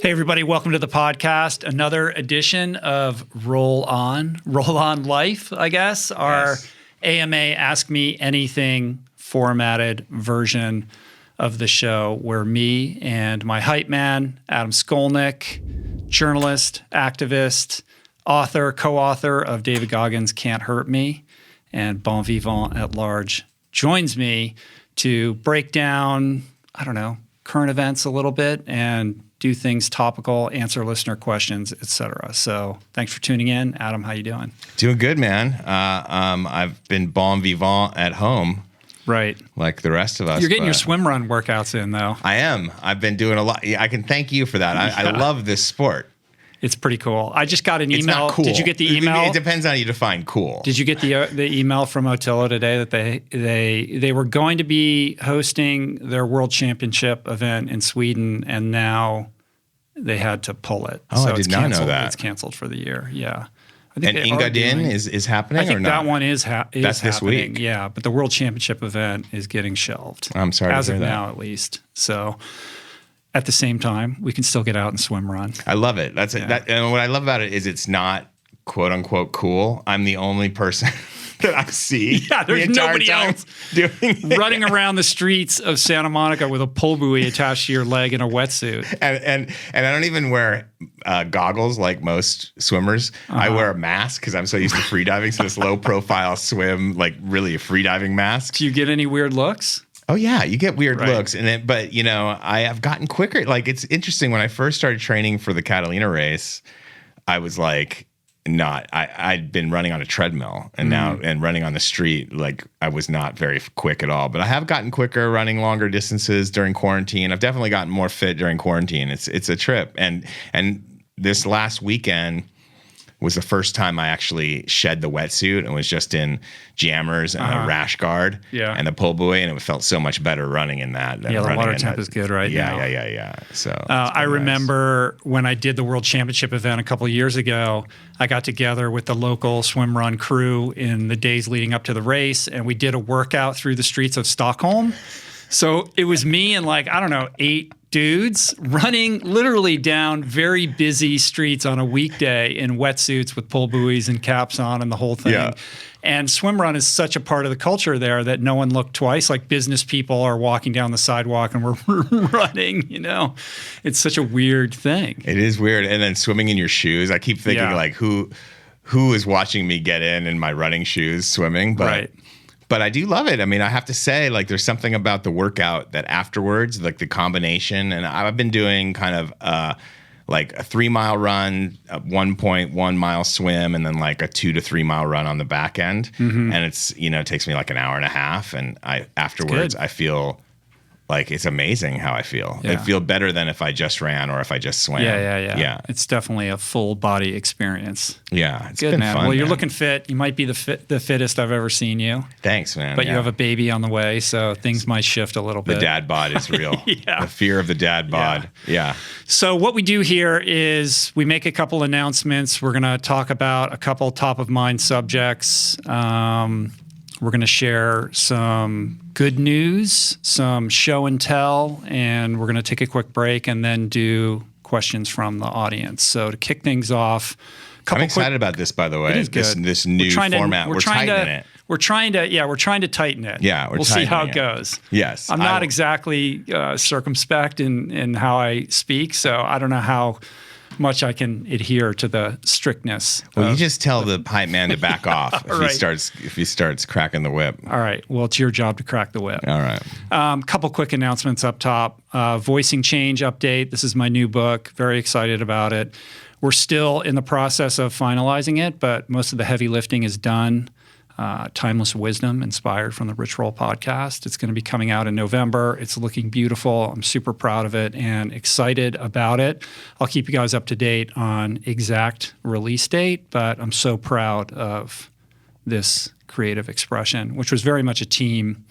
Hey, everybody. Welcome to the podcast. Another edition of Roll On Life, I guess. Our AMA Ask Me Anything formatted version of the show where me and my hype man, Adam Skolnick, journalist, activist, author, co-author of David Goggins' Can't Hurt Me, and bon vivant at large, joins me to break down, current events a little bit and do things topical, answer listener questions, etc. So thanks for tuning in. Adam, how you doing? Doing good, man. I've been bon vivant at home. Right. Like the rest of us. You're getting your swim run workouts in, though. I am. I've been doing a lot. I can thank you for that. I love this sport. It's pretty cool. I just got an email. It's not cool. Did you get the email? It depends on how you define cool. Did you get the email from Otillo today that they were going to be hosting their World Championship event in Sweden, and now they had to pull it? Oh, so I did not know that. It's canceled for the year. Yeah. I think Engadin is happening, I think or not? that one is happening. That's this week. Yeah, but the World Championship event is getting shelved. I'm sorry as to hear of that. now, at least. So. At the same time, we can still get out and swim run. I love it. And what I love about it is it's not quote unquote cool. I'm the only person that I see. Yeah, there's nobody else doing running around the streets of Santa Monica with a pull buoy attached to your leg in a wetsuit. And I don't even wear goggles like most swimmers. I wear a mask because I'm so used to freediving. So this low profile swim, like really a freediving mask. Do you get any weird looks? Oh yeah, you get weird looks, but I have gotten quicker. Like it's interesting when I first started training for the Catalina race, I was like, I'd been running on a treadmill and now running on the street, like I was not very quick at all. But I have gotten quicker running longer distances during quarantine. I've definitely gotten more fit during quarantine. It's a trip, and this last weekend was the first time I actually shed the wetsuit and was just in jammers and a rash guard and the pull buoy, and it felt so much better running in that. Than the running water in temp that. is good right now. Yeah. So I remember when I did the World Championship event a couple of years ago, I got together with the local swim run crew in the days leading up to the race, and we did a workout through the streets of Stockholm. So it was me and 8 dudes running literally down very busy streets on a weekday in wetsuits with pull buoys and caps on and the whole thing. Yeah. And swim run is such a part of the culture there that no one looked twice. Like business people are walking down the sidewalk and we're running, It's such a weird thing. It is weird. And then swimming in your shoes. I keep thinking who is watching me get in my running shoes swimming? But I do love it. I mean, I have to say, there's something about the workout that afterwards, the combination, and I've been doing kind of a 3-mile run, a 1.1 mile swim, and then a 2 to 3 mile run on the back end. And it's, it takes me an hour and a half. And afterwards, I feel like it's amazing how I feel. Yeah. I feel better than if I just ran or if I just swam. Yeah. It's definitely a full body experience. Yeah, it's good, been man. fun. Well, you're looking fit. You might be the fittest I've ever seen you. Thanks, man. But you have a baby on the way, so things might shift a little bit. The dad bod is real. The fear of the dad bod. Yeah. So what we do here is we make a couple announcements. We're going to talk about a couple top of mind subjects. We're going to share some good news, some show and tell, and we're going to take a quick break and then do questions from the audience. So to kick things off, I'm excited about this, by the way. It is good. This new format. We're tightening it. We're trying to tighten it. Yeah, we'll see how it goes. Yes. I'm not exactly circumspect in how I speak, so I don't know how much I can adhere to the strictness. Well, you just tell the hype man to back off if he starts cracking the whip. All right. Well, it's your job to crack the whip. All right. Couple quick announcements up top. Voicing Change update. This is my new book. Very excited about it. We're still in the process of finalizing it, but most of the heavy lifting is done. Timeless Wisdom, inspired from the Rich Roll podcast. It's going to be coming out in November. It's looking beautiful. I'm super proud of it and excited about it. I'll keep you guys up to date on exact release date, but I'm so proud of this creative expression, which was very much a team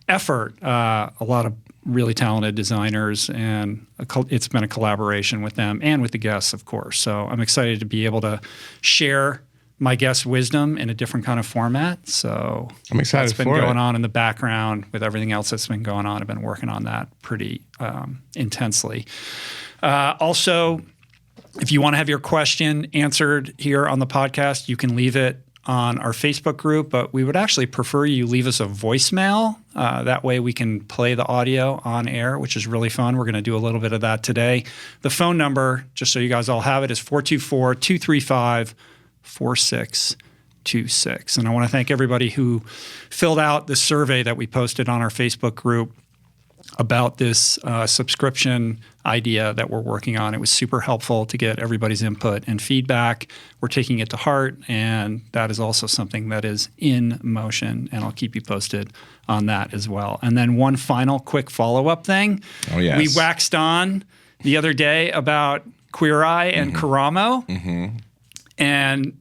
effort. A lot of really talented designers, and it's been a collaboration with them and with the guests, of course. So I'm excited to be able to share my guest wisdom in a different kind of format. So I'm excited for it. That's been going on in the background with everything else that's been going on. I've been working on that pretty intensely. Also, if you want to have your question answered here on the podcast, you can leave it on our Facebook group, but we would actually prefer you leave us a voicemail. That way we can play the audio on air, which is really fun. We're going to do a little bit of that today. The phone number, just so you guys all have it, is 424-235-4626. And I want to thank everybody who filled out the survey that we posted on our Facebook group about this subscription idea that we're working on. It was super helpful to get everybody's input and feedback. We're taking it to heart, and that is also something that is in motion, and I'll keep you posted on that as well. And then one final quick follow-up thing. Oh, yes. We waxed on the other day about Queer Eye and Karamo, and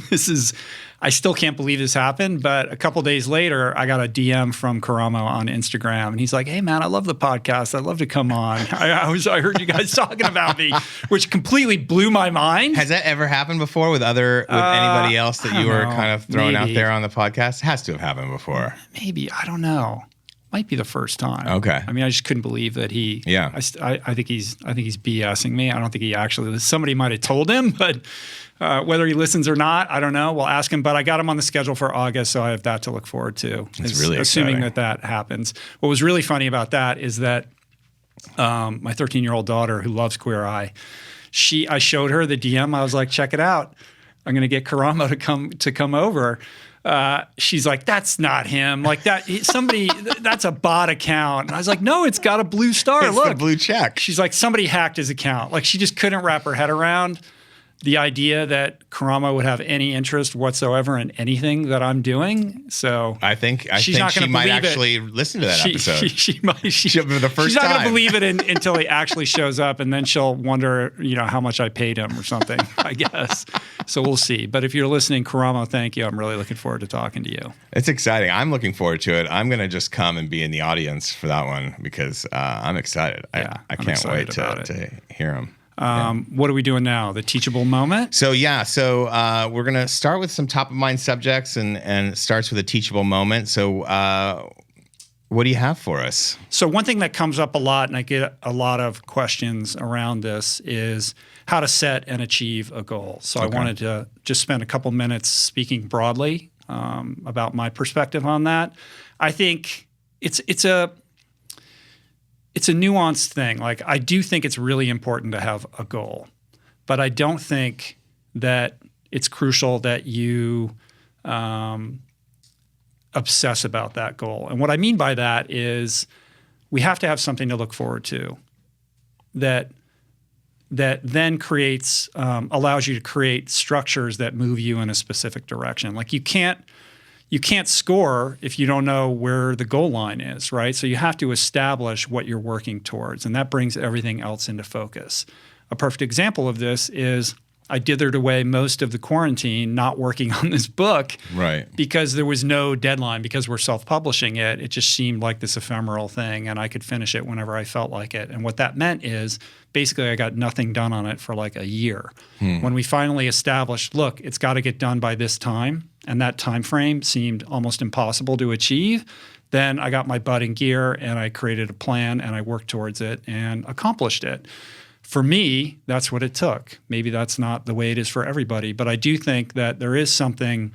this is... I still can't believe this happened, but a couple days later, I got a DM from Karamo on Instagram, and he's like, "Hey, man, I love the podcast. I'd love to come on. I heard you guys talking about me," which completely blew my mind. Has that ever happened before with anybody else that you were kind of throwing out there on the podcast? It has to have happened before. Maybe. I don't know. Might be the first time. Okay. I mean, I just couldn't believe that he. Yeah. I think he's BSing me. I don't think he actually. Somebody might have told him, but whether he listens or not, I don't know. We'll ask him. But I got him on the schedule for August, so I have that to look forward to. It's really assuming exciting. that happens. What was really funny about that is that my 13-year-old daughter, who loves Queer Eye, I showed her the DM. I was like, "Check it out. I'm going to get Karamo to come over." She's like, "That's not him. Like that, somebody, that's a bot account." And I was like, "No, it's got a blue star. It's Look, the blue check." She's like, "Somebody hacked his account." Like she just couldn't wrap her head around the idea that Karamo would have any interest whatsoever in anything that I'm doing. So I think she might actually listen to that episode. She might. The first she's not going time. to believe it until he actually shows up, and then she'll wonder, how much I paid him or something, I guess. So we'll see. But if you're listening, Karamo, thank you. I'm really looking forward to talking to you. It's exciting. I'm looking forward to it. I'm going to just come and be in the audience for that one because I'm excited. Yeah, I can't wait to hear him. What are we doing now? The teachable moment? So we're going to start with some top of mind subjects and it starts with a teachable moment. So what do you have for us? So one thing that comes up a lot, and I get a lot of questions around this, is how to set and achieve a goal. So Okay. I wanted to just spend a couple minutes speaking broadly about my perspective on that. I think it's a nuanced thing. Like, I do think it's really important to have a goal, but I don't think that it's crucial that you obsess about that goal. And what I mean by that is we have to have something to look forward to that then creates, allows you to create structures that move you in a specific direction. Like you can't score if you don't know where the goal line is, right? So you have to establish what you're working towards, and that brings everything else into focus. A perfect example of this is I dithered away most of the quarantine not working on this book, right? Because there was no deadline, because we're self-publishing it. It just seemed like this ephemeral thing, and I could finish it whenever I felt like it. And what that meant is basically I got nothing done on it for like a year. When we finally established, look, it's got to get done by this time, and that time frame seemed almost impossible to achieve, then I got my butt in gear and I created a plan and I worked towards it and accomplished it. For me, that's what it took. Maybe that's not the way it is for everybody, but I do think that there is something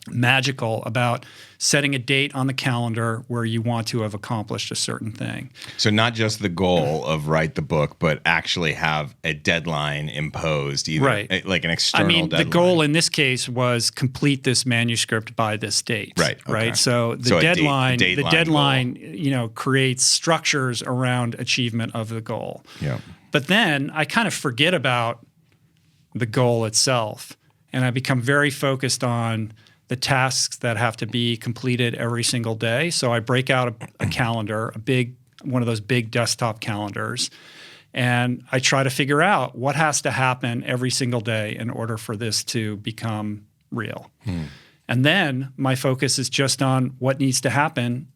magical about setting a date on the calendar where you want to have accomplished a certain thing. So not just the goal of write the book, but actually have a deadline imposed, either Right. like an external deadline. The goal in this case was complete this manuscript by this date. Right. Okay. Right. So the deadline, goal. creates structures around achievement of the goal. Yeah. But then I kind of forget about the goal itself, and I become very focused on the tasks that have to be completed every single day. So I break out a calendar, one of those big desktop calendars, and I try to figure out what has to happen every single day in order for this to become real. And then my focus is just on what needs to happen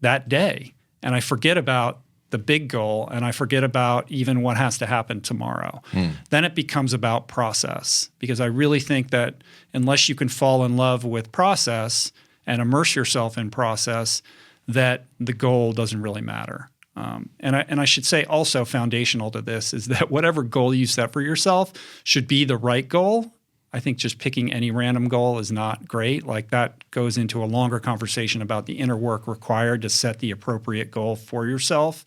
that day. And I forget about the big goal, and I forget about even what has to happen tomorrow. Then it becomes about process, because I really think that unless you can fall in love with process and immerse yourself in process, that the goal doesn't really matter. And I should say also foundational to this is that whatever goal you set for yourself should be the right goal. I think just picking any random goal is not great. Like that goes into a longer conversation about the inner work required to set the appropriate goal for yourself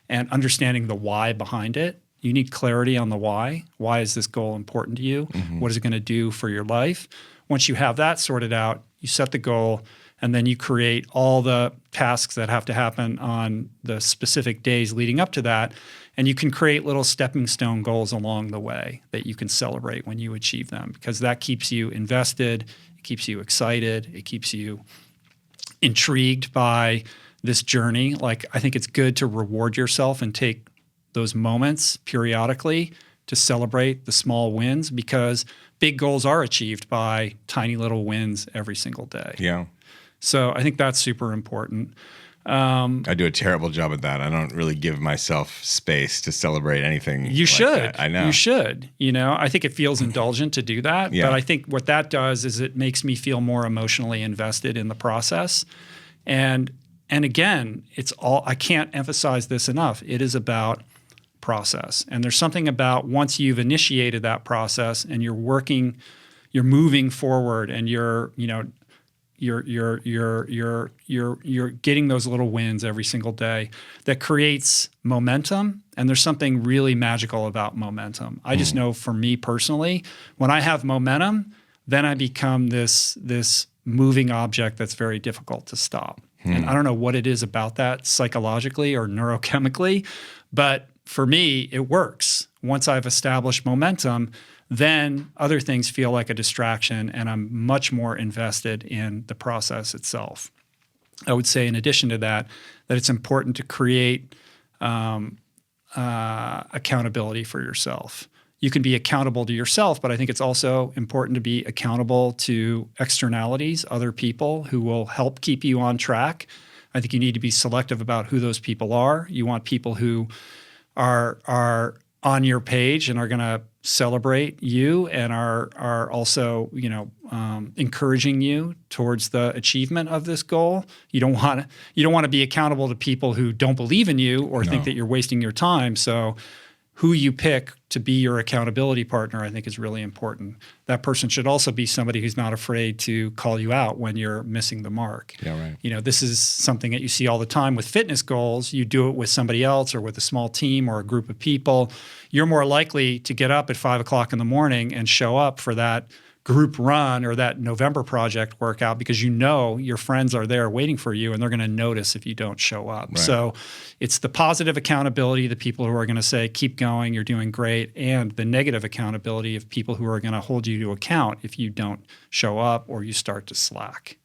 and understanding the why behind it. You need clarity on the why. Why is this goal important to you? What is it going to do for your life? Once you have that sorted out, you set the goal, and then you create all the tasks that have to happen on the specific days leading up to that. And you can create little stepping stone goals along the way that you can celebrate when you achieve them, because that keeps you invested, it keeps you excited, it keeps you intrigued by this journey. Like, I think it's good to reward yourself and take those moments periodically to celebrate the small wins, because big goals are achieved by tiny little wins every single day. Yeah. So I think that's super important. I do a terrible job at that. I don't really give myself space to celebrate anything. You should. That. I know. You should. I think it feels indulgent to do that. Yeah. But I think what that does is it makes me feel more emotionally invested in the process. And again, I can't emphasize this enough. It is about process. And there's something about once you've initiated that process and you're moving forward, and you're getting those little wins every single day, that creates momentum. And there's something really magical about momentum. I just know for me personally, when I have momentum, then I become this moving object that's very difficult to stop. And I don't know what it is about that psychologically or neurochemically, but for me, it works. Once I've established momentum, then other things feel like a distraction, and I'm much more invested in the process itself. I would say, in addition to that it's important to create accountability for yourself. You can be accountable to yourself, but I think it's also important to be accountable to externalities, other people who will help keep you on track. I think you need to be selective about who those people are. You want people who are on your page and are going to celebrate you and are also encouraging you towards the achievement of this goal. You don't want to be accountable to people who don't believe in you or think that you're wasting your time. So who you pick to be your accountability partner, I think, is really important. That person should also be somebody who's not afraid to call you out when you're missing the mark. Yeah, right. This is something that you see all the time with fitness goals. You do it with somebody else or with a small team or a group of people. You're more likely to get up at 5 o'clock in the morning and show up for that group run or that November project workout, because your friends are there waiting for you, and they're going to notice if you don't show up. Right. So it's the positive accountability, the people who are going to say, keep going, you're doing great, and the negative accountability of people who are going to hold you to account if you don't show up or you start to slack.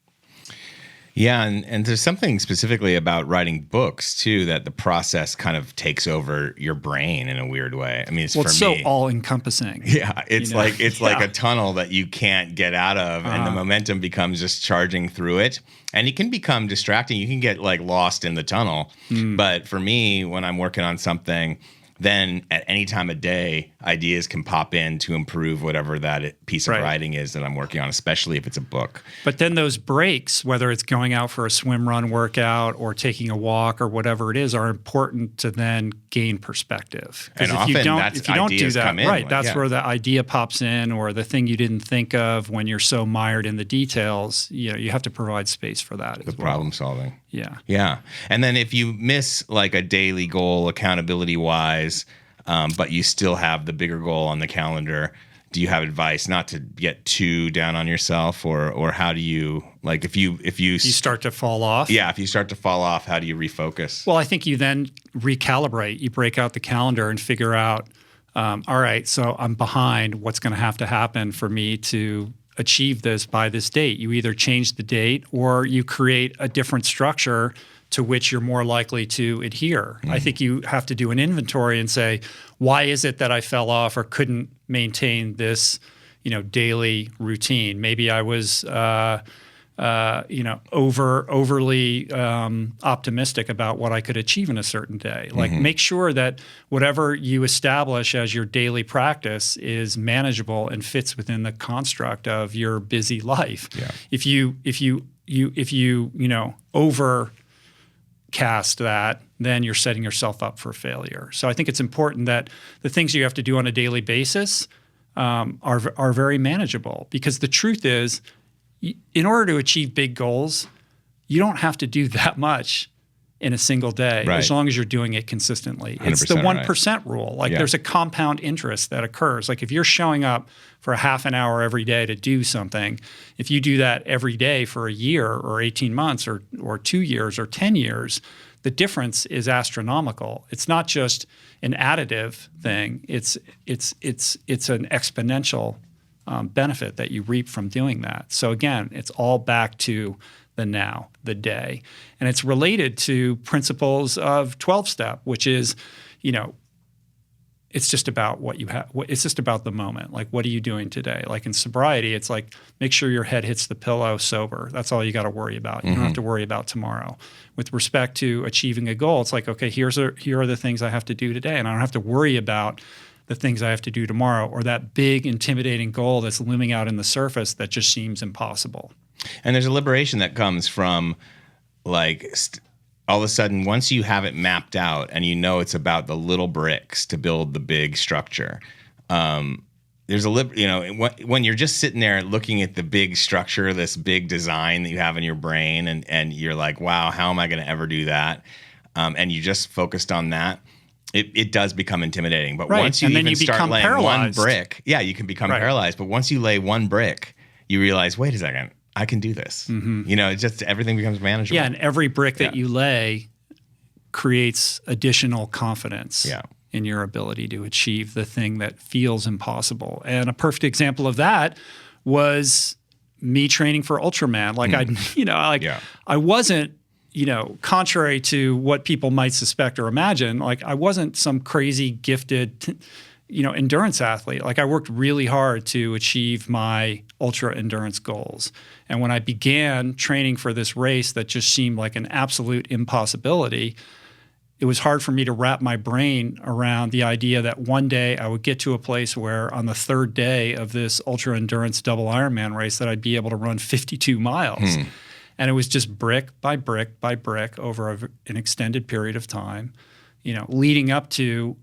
Yeah, and there's something specifically about writing books too, that the process kind of takes over your brain in a weird way. I mean, it's so all-encompassing. Yeah, it's like a tunnel that you can't get out of, and the momentum becomes just charging through it, and it can become distracting. You can get like lost in the tunnel. But for me, when I'm working on something, then at any time of day, ideas can pop in to improve whatever that piece of writing is that I'm working on, especially if it's a book. But then those breaks, whether it's going out for a swim, run, workout, or taking a walk or whatever it is, are important to then gain perspective. And if often you don't do that, come in, right, that's where the idea pops in, or the thing you didn't think of when you're so mired in the details. You have to provide space for that as well. The problem solving. Yeah. Yeah. And then if you miss like a daily goal accountability wise, but you still have the bigger goal on the calendar, do you have advice not to get too down on yourself, or how do you, like, if you start to fall off? Yeah. If you start to fall off, how do you refocus? Well, I think you then recalibrate. You break out the calendar and figure out, all right, so I'm behind. What's going to happen for me to achieve this by this date? You either change the date or you create a different structure to which you're more likely to adhere. I think you have to do an inventory and say, why is it that I fell off or couldn't maintain this, daily routine? Maybe I was, overly optimistic about what I could achieve in a certain day. Like, make sure that whatever you establish as your daily practice is manageable and fits within the construct of your busy life. Yeah. If you cast that, then you're setting yourself up for failure. So I think it's important that the things you have to do on a daily basis are very manageable, because the truth is, in order to achieve big goals, you don't have to do that much in a single day, as long as you're doing it consistently. It's the 1% rule. Like there's a compound interest that occurs. Like if you're showing up for a half an hour every day to do something, if you do that every day for a year or 18 months or 2 years or 10 years, the difference is astronomical. It's not just an additive thing. It's an exponential benefit that you reap from doing that. So again, it's all back to the now, the day. And it's related to principles of 12-step, which is, it's just about what you have. It's just about the moment. Like, what are you doing today? Like in sobriety, it's like, make sure your head hits the pillow sober. That's all you got to worry about. You don't have to worry about tomorrow. With respect to achieving a goal, it's like, okay, here are the things I have to do today. And I don't have to worry about the things I have to do tomorrow, or that big, intimidating goal that's looming out in the surface that just seems impossible. And there's a liberation that comes from, like, all of a sudden, once you have it mapped out and it's about the little bricks to build the big structure, there's when you're just sitting there looking at the big structure, this big design that you have in your brain, and you're like, wow, how am I going to ever do that? And you just focused on that. It does become intimidating. But once you even start laying paralyzed. One brick, you can become paralyzed. But once you lay one brick, you realize, wait a second, I can do this. It's just everything becomes manageable. Yeah, and every brick that you lay creates additional confidence in your ability to achieve the thing that feels impossible. And a perfect example of that was me training for Ultraman. Like I wasn't, contrary to what people might suspect or imagine, like I wasn't some crazy gifted, endurance athlete. Like I worked really hard to achieve my ultra endurance goals. And when I began training for this race that just seemed like an absolute impossibility, it was hard for me to wrap my brain around the idea that one day I would get to a place where on the third day of this ultra endurance double Ironman race that I'd be able to run 52 miles. And it was just brick by brick by brick over an extended period of time, leading up to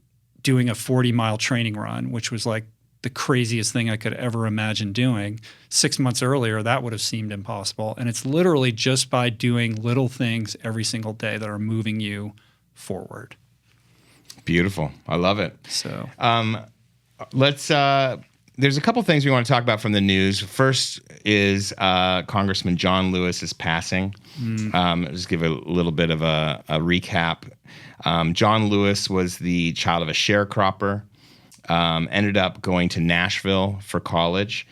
doing a 40-mile training run, which was like the craziest thing I could ever imagine doing. 6 months earlier, that would have seemed impossible. And it's literally just by doing little things every single day that are moving you forward. Beautiful. I love it. So there's a couple things we want to talk about from the news. First is Congressman John Lewis is passing. Just give a little bit of a recap. John Lewis was the child of a sharecropper, ended up going to Nashville for college,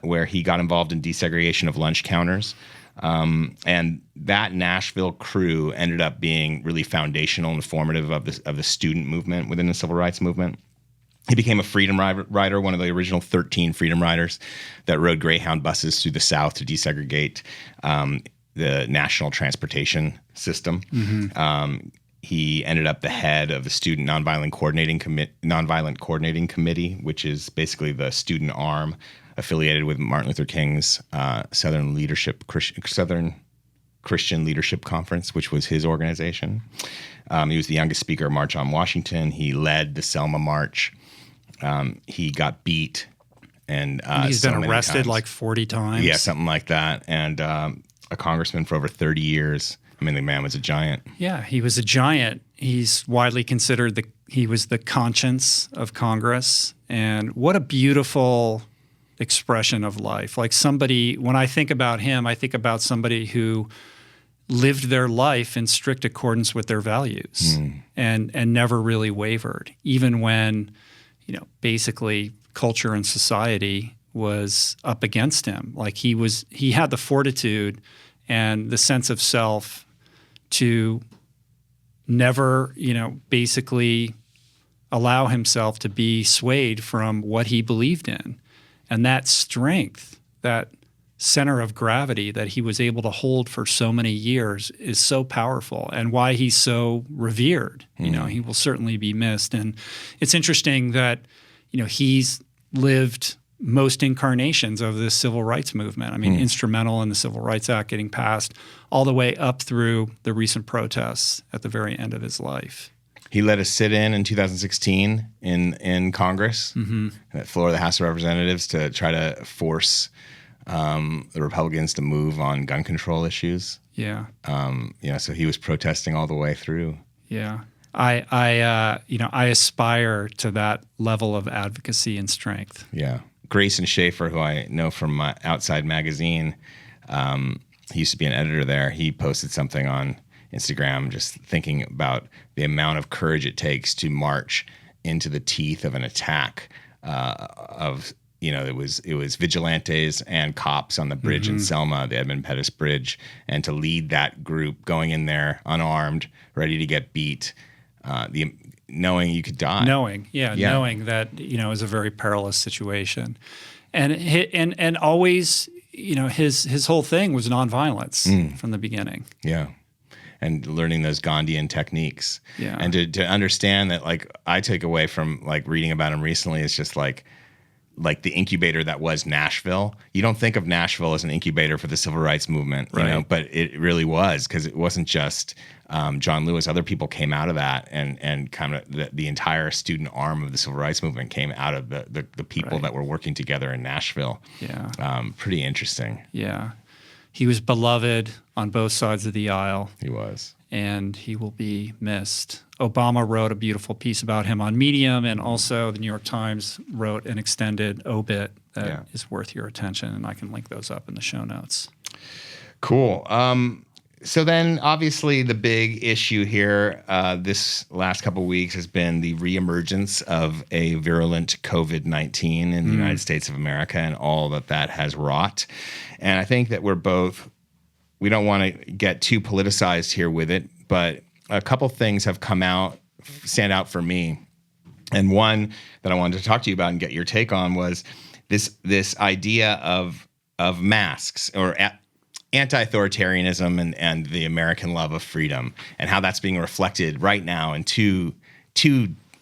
where he got involved in desegregation of lunch counters. And that Nashville crew ended up being really foundational and formative of the student movement within the civil rights movement. He became a freedom rider, one of the original 13 freedom riders that rode Greyhound buses through the South to desegregate the national transportation system. He ended up the head of the Student Nonviolent Coordinating Committee, which is basically the student arm affiliated with Martin Luther King's Southern Christian Leadership Conference, which was his organization. He was the youngest speaker of March on Washington. He led the Selma March. He got beat, and he's been arrested like 40 times. Yeah, something like that. And a congressman for over 30 years. I mean, the man was a giant. Yeah, he was a giant. He's widely considered he was the conscience of Congress. And what a beautiful expression of life. Like when I think about him, I think about somebody who lived their life in strict accordance with their values and never really wavered, even when, basically culture and society was up against him. Like he had the fortitude and the sense of self to never, basically allow himself to be swayed from what he believed in. And that strength, that center of gravity that he was able to hold for so many years is so powerful, and why he's so revered. He will certainly be missed. And it's interesting that, he's lived most incarnations of the civil rights movement. I mean, instrumental in the Civil Rights Act getting passed all the way up through the recent protests at the very end of his life. He led a sit-in 2016 in Congress, at floor of the House of Representatives, to try to force the Republicans to move on gun control issues. Yeah. So he was protesting all the way through. Yeah. I aspire to that level of advocacy and strength. Yeah. Grayson Schaefer, who I know from my Outside magazine, he used to be an editor there. He posted something on Instagram just thinking about the amount of courage it takes to march into the teeth of an attack it was vigilantes and cops on the bridge in Selma, the Edmund Pettus Bridge, and to lead that group going in there unarmed, ready to get beat, knowing you could die. Knowing that, it was a very perilous situation. And always, his whole thing was nonviolence from the beginning. Yeah. And learning those Gandhian techniques. Yeah. And to understand that, like, I take away from like reading about him recently, it's just like the incubator that was Nashville. You don't think of Nashville as an incubator for the civil rights movement, right. But it really was, because it wasn't just John Lewis. Other people came out of that, and kind of the entire student arm of the civil rights movement came out of the people right. that were working together in Nashville. Yeah. Pretty interesting. Yeah. He was beloved on both sides of the aisle. He was. And he will be missed. Obama wrote a beautiful piece about him on Medium, and also the New York Times wrote an extended obit that is worth your attention, and I can link those up in the show notes. Cool. So then, obviously, the big issue here this last couple of weeks has been the reemergence of a virulent COVID-19 in the United States of America, and all that has wrought. And I think that we don't want to get too politicized here with it, but a couple things have stand out for me. And one that I wanted to talk to you about and get your take on was this idea of masks, or anti-authoritarianism and the American love of freedom, and how that's being reflected right now in two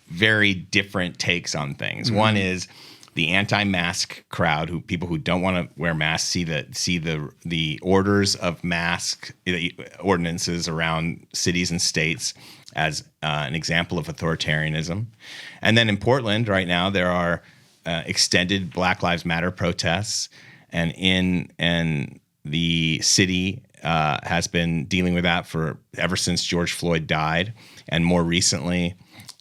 very different takes on things. One is the anti-mask crowd, people who don't want to wear masks, see the orders of mask ordinances around cities and states as an example of authoritarianism. And then in Portland right now, there are extended Black Lives Matter protests, and the city has been dealing with that ever since George Floyd died, and more recently,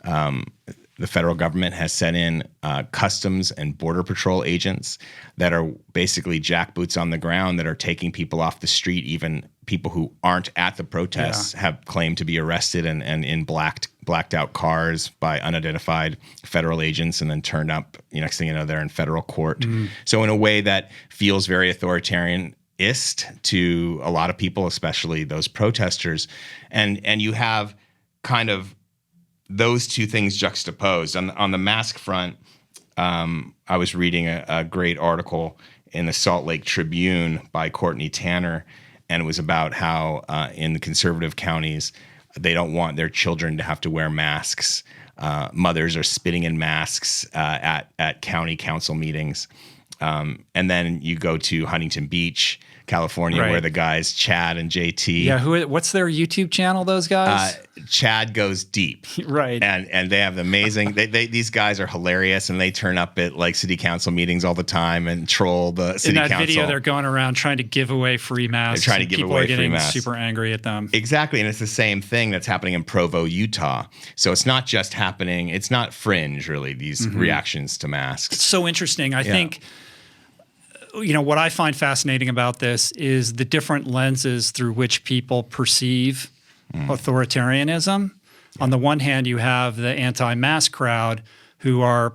the federal government has sent in Customs and Border Patrol agents that are basically jackboots on the ground, that are taking people off the street. Even people who aren't at the protests have claimed to be arrested and in blacked out cars by unidentified federal agents, and then turned up. Next thing you know, they're in federal court. So in a way that feels very authoritarianist to a lot of people, especially those protesters, and you have kind of those two things juxtaposed. On the mask front, I was reading a great article in the Salt Lake Tribune by Courtney Tanner, and it was about how in the conservative counties, they don't want their children to have to wear masks. Mothers are spitting in masks at county council meetings. And then you go to Huntington Beach, California, where the guys Chad and JT. Yeah, what's their YouTube channel? Those guys. Chad Goes Deep. Right. And they have amazing. These guys are hilarious, and they turn up at like city council meetings all the time and troll the city council. In that video, they're going around trying to give away free masks. They're trying to give away free masks. People are getting super angry at them. Exactly, and it's the same thing that's happening in Provo, Utah. So it's not just happening. It's not fringe, really. These reactions to masks. It's so interesting. I think. What I find fascinating about this is the different lenses through which people perceive authoritarianism. On the one hand, you have the anti-mask crowd who are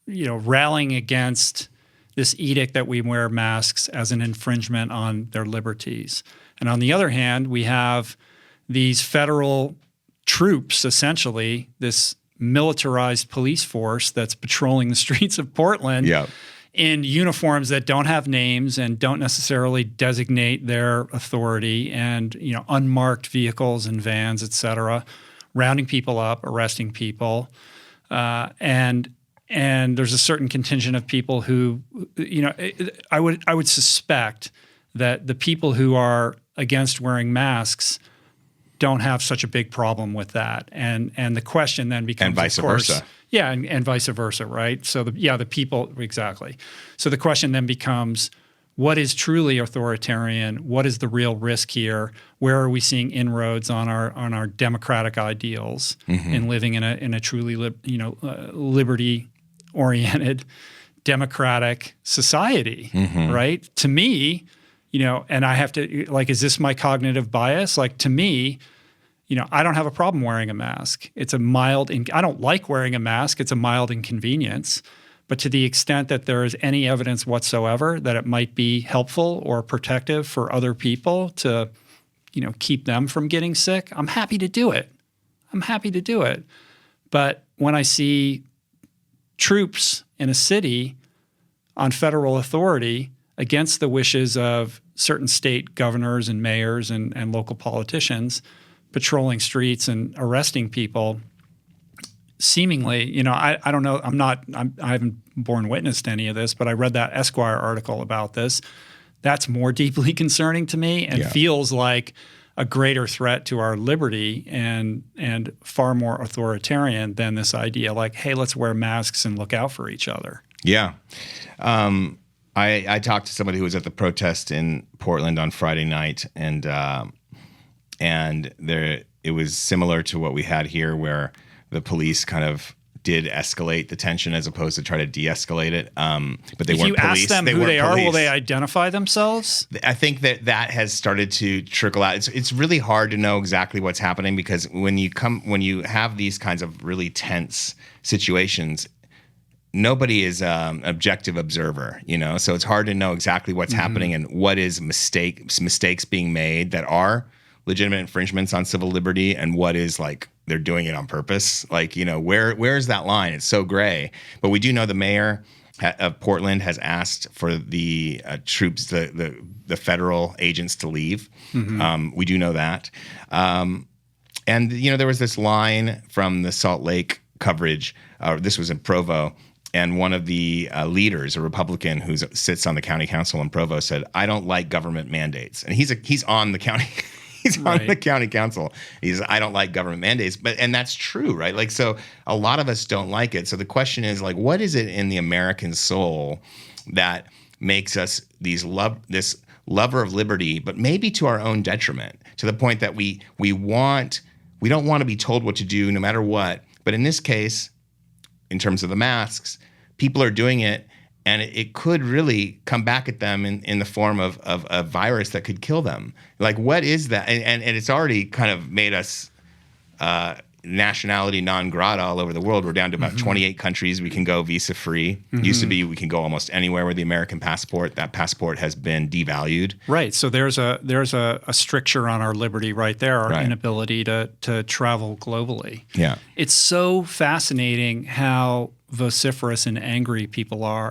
rallying against this edict that we wear masks as an infringement on their liberties. And on the other hand, we have these federal troops, essentially, this militarized police force that's patrolling the streets of Portland. Yeah. In uniforms that don't have names and don't necessarily designate their authority, and unmarked vehicles and vans, et cetera, rounding people up, arresting people, and And there's a certain contingent of people who, I would suspect that the people who are against wearing masks don't have such a big problem with that. And the question then becomes, and vice of course, versa. Yeah, and vice versa, right? So the people, exactly. So the question then becomes, what is truly authoritarian? What is the real risk here? Where are we seeing inroads on our democratic ideals in living in a truly liberty-oriented democratic society, right? To me, and I have to, like, is this my cognitive bias? Like, to me, I don't have a problem wearing a mask. It's a mild, I don't like wearing a mask. It's a mild inconvenience. But to the extent that there is any evidence whatsoever that it might be helpful or protective for other people to, keep them from getting sick, I'm happy to do it. But when I see troops in a city on federal authority against the wishes of certain state governors and mayors and local politicians patrolling streets and arresting people, seemingly, I don't know, I haven't borne witness to any of this, but I read that Esquire article about this. That's more deeply concerning to me and feels like a greater threat to our liberty and far more authoritarian than this idea like, hey, let's wear masks and look out for each other. Yeah. I talked to somebody who was at the protest in Portland on Friday night, and there it was similar to what we had here, where the police kind of did escalate the tension as opposed to try to de-escalate it. But they weren't police. If you ask them who they are, will they identify themselves? I think that has started to trickle out. It's really hard to know exactly what's happening, because when you have these kinds of really tense situations, nobody is an objective observer, so it's hard to know exactly what's happening and what is mistakes being made that are legitimate infringements on civil liberty, and what is like they're doing it on purpose. Like, where is that line? It's so gray. But we do know the mayor of Portland has asked for the troops, the federal agents, to leave. We do know that. And there was this line from the Salt Lake coverage. This was in Provo. And one of the leaders, a Republican who sits on the county council in Provo, said, "I don't like government mandates." And he's on the county. He's on the county council. I don't like government mandates, and that's true, right? Like, so a lot of us don't like it. So the question is, like, what is it in the American soul that makes us this lover of liberty, but maybe to our own detriment, to the point that we don't want to be told what to do no matter what. But in this case, in terms of the masks, people are doing it, and it could really come back at them in the form of a virus that could kill them. Like, what is that? And it's already kind of made us nationality non grata all over the world. We're down to about 28 countries we can go visa-free. Used to be we can go almost anywhere with the American passport. That passport has been devalued. Right. So there's a stricture on our liberty right there, our inability to travel globally. Yeah. It's so fascinating how vociferous and angry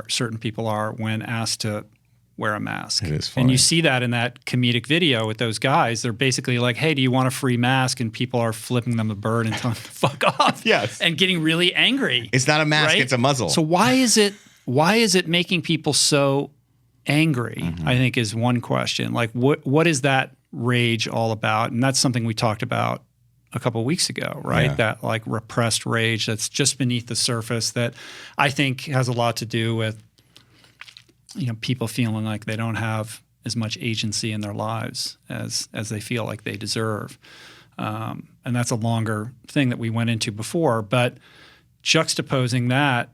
certain people are when asked to wear a mask. It is funny. And you see that in that comedic video with those guys. They're basically like, hey, do you want a free mask? And people are flipping them a bird and telling them to fuck off. Yes. And getting really angry. It's not a mask, right? It's a muzzle. So why is it making people so angry, I think, is one question. Like, what is that rage all about? And that's something we talked about a couple of weeks ago, right? Yeah. That like repressed rage that's just beneath the surface that I think has a lot to do with, people feeling like they don't have as much agency in their lives as they feel like they deserve. And that's a longer thing that we went into before, but juxtaposing that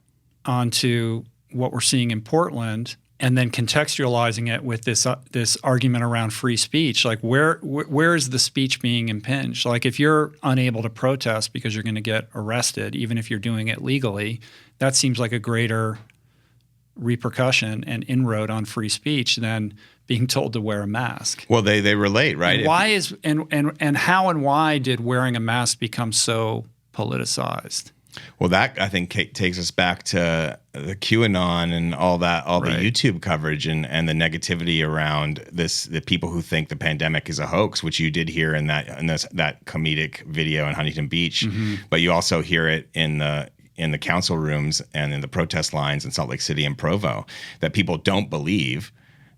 onto what we're seeing in Portland and then contextualizing it with this argument around free speech, like where is the speech being impinged? Like, if you're unable to protest because you're going to get arrested, even if you're doing it legally, that seems like a greater repercussion and inroad on free speech than being told to wear a mask. Well, they relate, right? And why and how and why did wearing a mask become so politicized? Well, that I think takes us back to the QAnon and all the YouTube coverage and the negativity around the people who think the pandemic is a hoax, which you did hear in that comedic video in Huntington Beach, but you also hear it in in the council rooms and in the protest lines in Salt Lake City and Provo, that people don't believe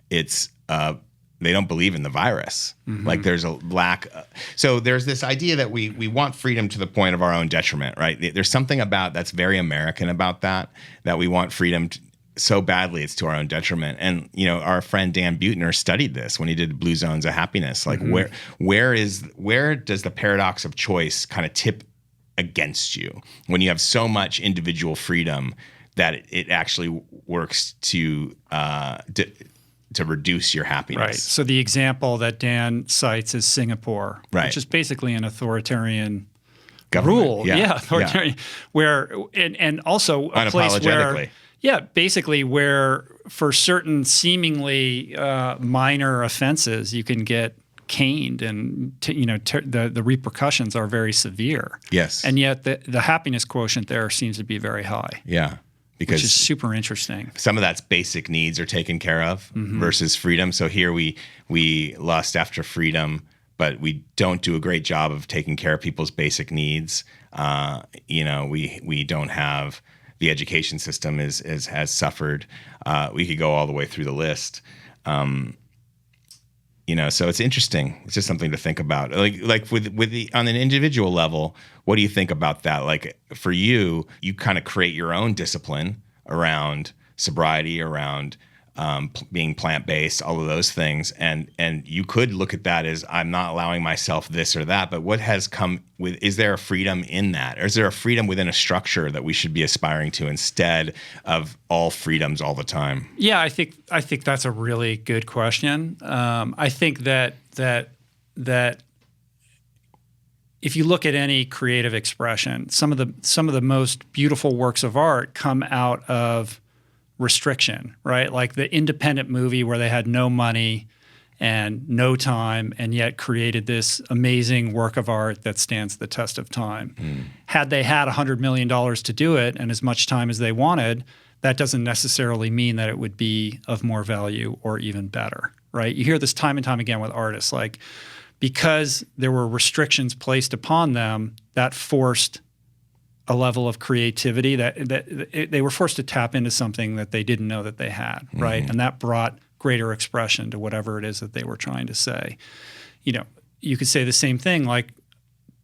it's they don't believe in the virus. Like there's a lack. So there's this idea that we want freedom to the point of our own detriment, right? There's something about that's very American about that we want freedom so badly it's to our own detriment. And, you know, our friend Dan Buettner studied this when he did Blue Zones of Happiness. Like where does the paradox of choice kind of tip against you when you have so much individual freedom that it actually works to reduce your happiness. Right. So the example that Dan cites is Singapore, which is basically an authoritarian government. Rule. Yeah, authoritarian. Where and also a place where basically where for certain seemingly minor offenses you can get caned, and the repercussions are very severe. Yes. And yet the happiness quotient there seems to be very high. Yeah. Because which is super interesting. Some of that's basic needs are taken care of versus freedom. So here we lust after freedom, but we don't do a great job of taking care of people's basic needs. We don't have the education system has suffered. We could go all the way through the list. So it's interesting. It's just something to think about. Like on an individual level, what do you think about that? Like for you kind of create your own discipline around sobriety, around being plant-based, all of those things. And you could look at that as I'm not allowing myself this or that, but what has come with, is there a freedom in that? Or is there a freedom within a structure that we should be aspiring to instead of all freedoms all the time? Yeah, I think that's a really good question. I think that if you look at any creative expression, some of the most beautiful works of art come out of restriction, right? Like the independent movie where they had no money and no time and yet created this amazing work of art that stands the test of time. Had they had $100 million to do it and as much time as they wanted, that doesn't necessarily mean that it would be of more value or even better, right? You hear this time and time again with artists, like because there were restrictions placed upon them that forced a level of creativity that they were forced to tap into something that they didn't know that they had, right? And that brought greater expression to whatever it is that they were trying to say. You could say the same thing like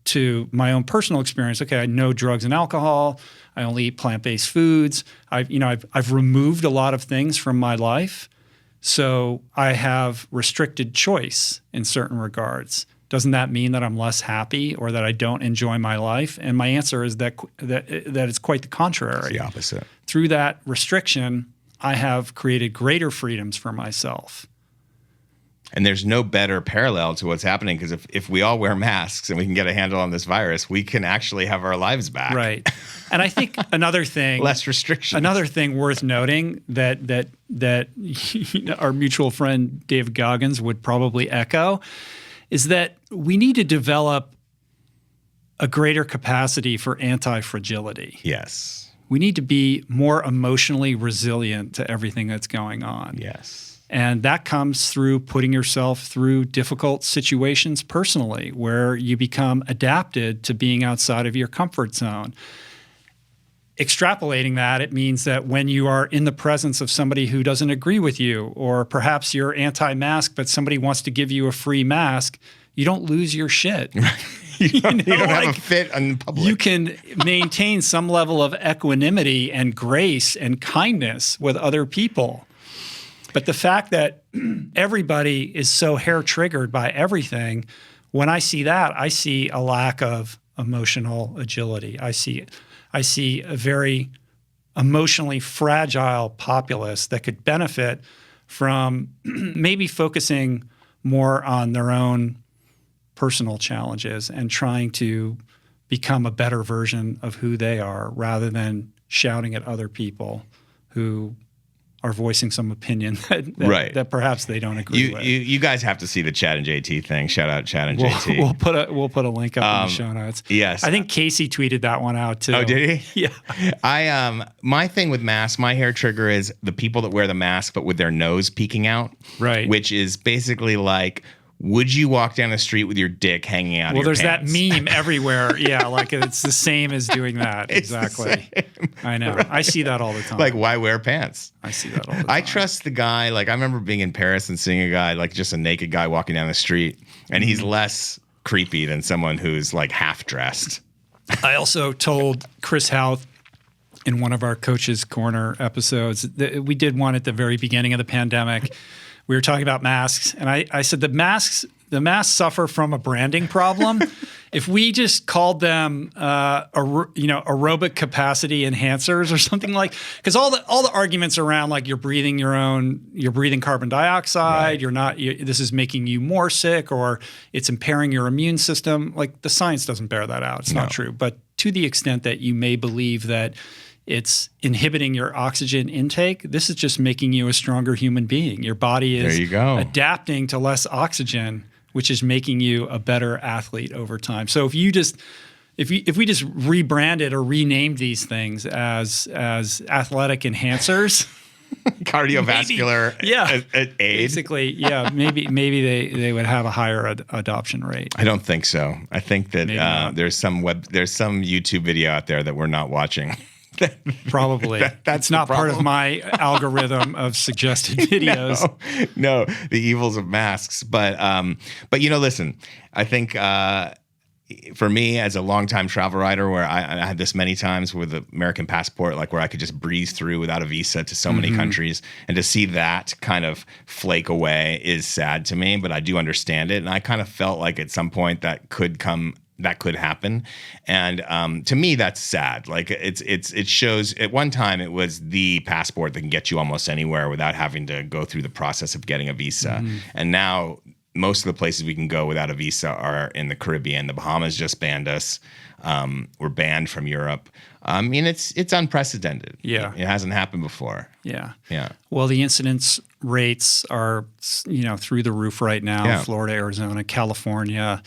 to my own personal experience. Okay, I know drugs and alcohol. I only eat plant-based foods. I've removed a lot of things from my life. So I have restricted choice in certain regards. Doesn't that mean that I'm less happy or that I don't enjoy my life? And my answer is that it's quite the contrary. It's the opposite. Through that restriction, I have created greater freedoms for myself. And there's no better parallel to what's happening because if we all wear masks and we can get a handle on this virus, we can actually have our lives back. Right. And I think another thing, less restrictions. Another thing worth noting that our mutual friend Dave Goggins would probably echo is that we need to develop a greater capacity for anti-fragility. Yes. We need to be more emotionally resilient to everything that's going on. Yes. And that comes through putting yourself through difficult situations personally, where you become adapted to being outside of your comfort zone. Extrapolating that, it means that when you are in the presence of somebody who doesn't agree with you, or perhaps you're anti-mask, but somebody wants to give you a free mask, you don't lose your shit. You don't have a fit in public. You can maintain some level of equanimity and grace and kindness with other people. But the fact that everybody is so hair-triggered by everything, when I see that, I see a lack of emotional agility. I see a very emotionally fragile populace that could benefit from maybe focusing more on their own personal challenges and trying to become a better version of who they are rather than shouting at other people who are voicing some opinion that perhaps they don't agree with. You guys have to see the Chad and JT thing. Shout out Chad and JT. We'll put a link up in the show notes. Yes. I think Casey tweeted that one out too. Oh, did he? Yeah. My thing with masks, my hair trigger is the people that wear the mask but with their nose peeking out. Right. Which is basically like, would you walk down the street with your dick hanging out of your pants? Well, there's that meme everywhere. Yeah, like it's the same as doing that. Exactly. I know. Right. I see that all the time. Like, why wear pants? I see that all the time. I trust the guy. Like, I remember being in Paris and seeing a guy, like just a naked guy walking down the street, and he's less creepy than someone who's like half dressed. I also told Chris Houth in one of our Coach's Corner episodes that we did one at the very beginning of the pandemic. We were talking about masks, and I said the masks suffer from a branding problem. If we just called them, aerobic capacity enhancers or something like, because all the arguments around like you're breathing carbon dioxide, right. This is making you more sick, or it's impairing your immune system. Like the science doesn't bear that out. It's not true. But to the extent that you may believe that it's inhibiting your oxygen intake, this is just making you a stronger human being. Your body is adapting to less oxygen, which is making you a better athlete over time. So if we just rebranded or renamed these things as athletic enhancers, cardiovascular aid, basically, maybe they would have a higher adoption rate. I don't think so. I think that there's some YouTube video out there that we're not watching. Probably. That's not part of my algorithm of suggested videos. No, the evils of masks. But listen, I think for me as a longtime travel writer, where I had this many times with the American passport, like where I could just breeze through without a visa to so many countries, and to see that kind of flake away is sad to me, but I do understand it. And I kind of felt like at some point that could happen. And to me, that's sad. Like it shows at one time it was the passport that can get you almost anywhere without having to go through the process of getting a visa. And now most of the places we can go without a visa are in the Caribbean. The Bahamas just banned us. We're banned from Europe. I mean, it's unprecedented. Yeah. It hasn't happened before. Yeah. Yeah. Well, the incidence rates are, through the roof right now. Yeah. Florida, Arizona, California.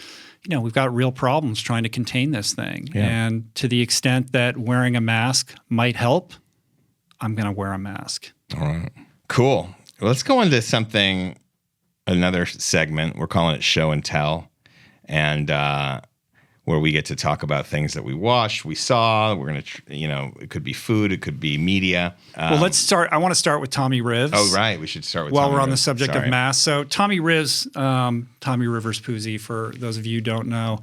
We've got real problems trying to contain this thing. Yeah. And to the extent that wearing a mask might help, I'm going to wear a mask. All right. Cool. Well, let's go into another segment. We're calling it Show and Tell. And where we get to talk about things that we watched, we saw. We're going to, it could be food, it could be media. Well, let's start. I want to start with Tommy Rivers. Oh, right. We should start with While Tommy we're on Rivers. the subject of masks. So Tommy Rivers, Tommy Rivers Puzey, for those of you who don't know,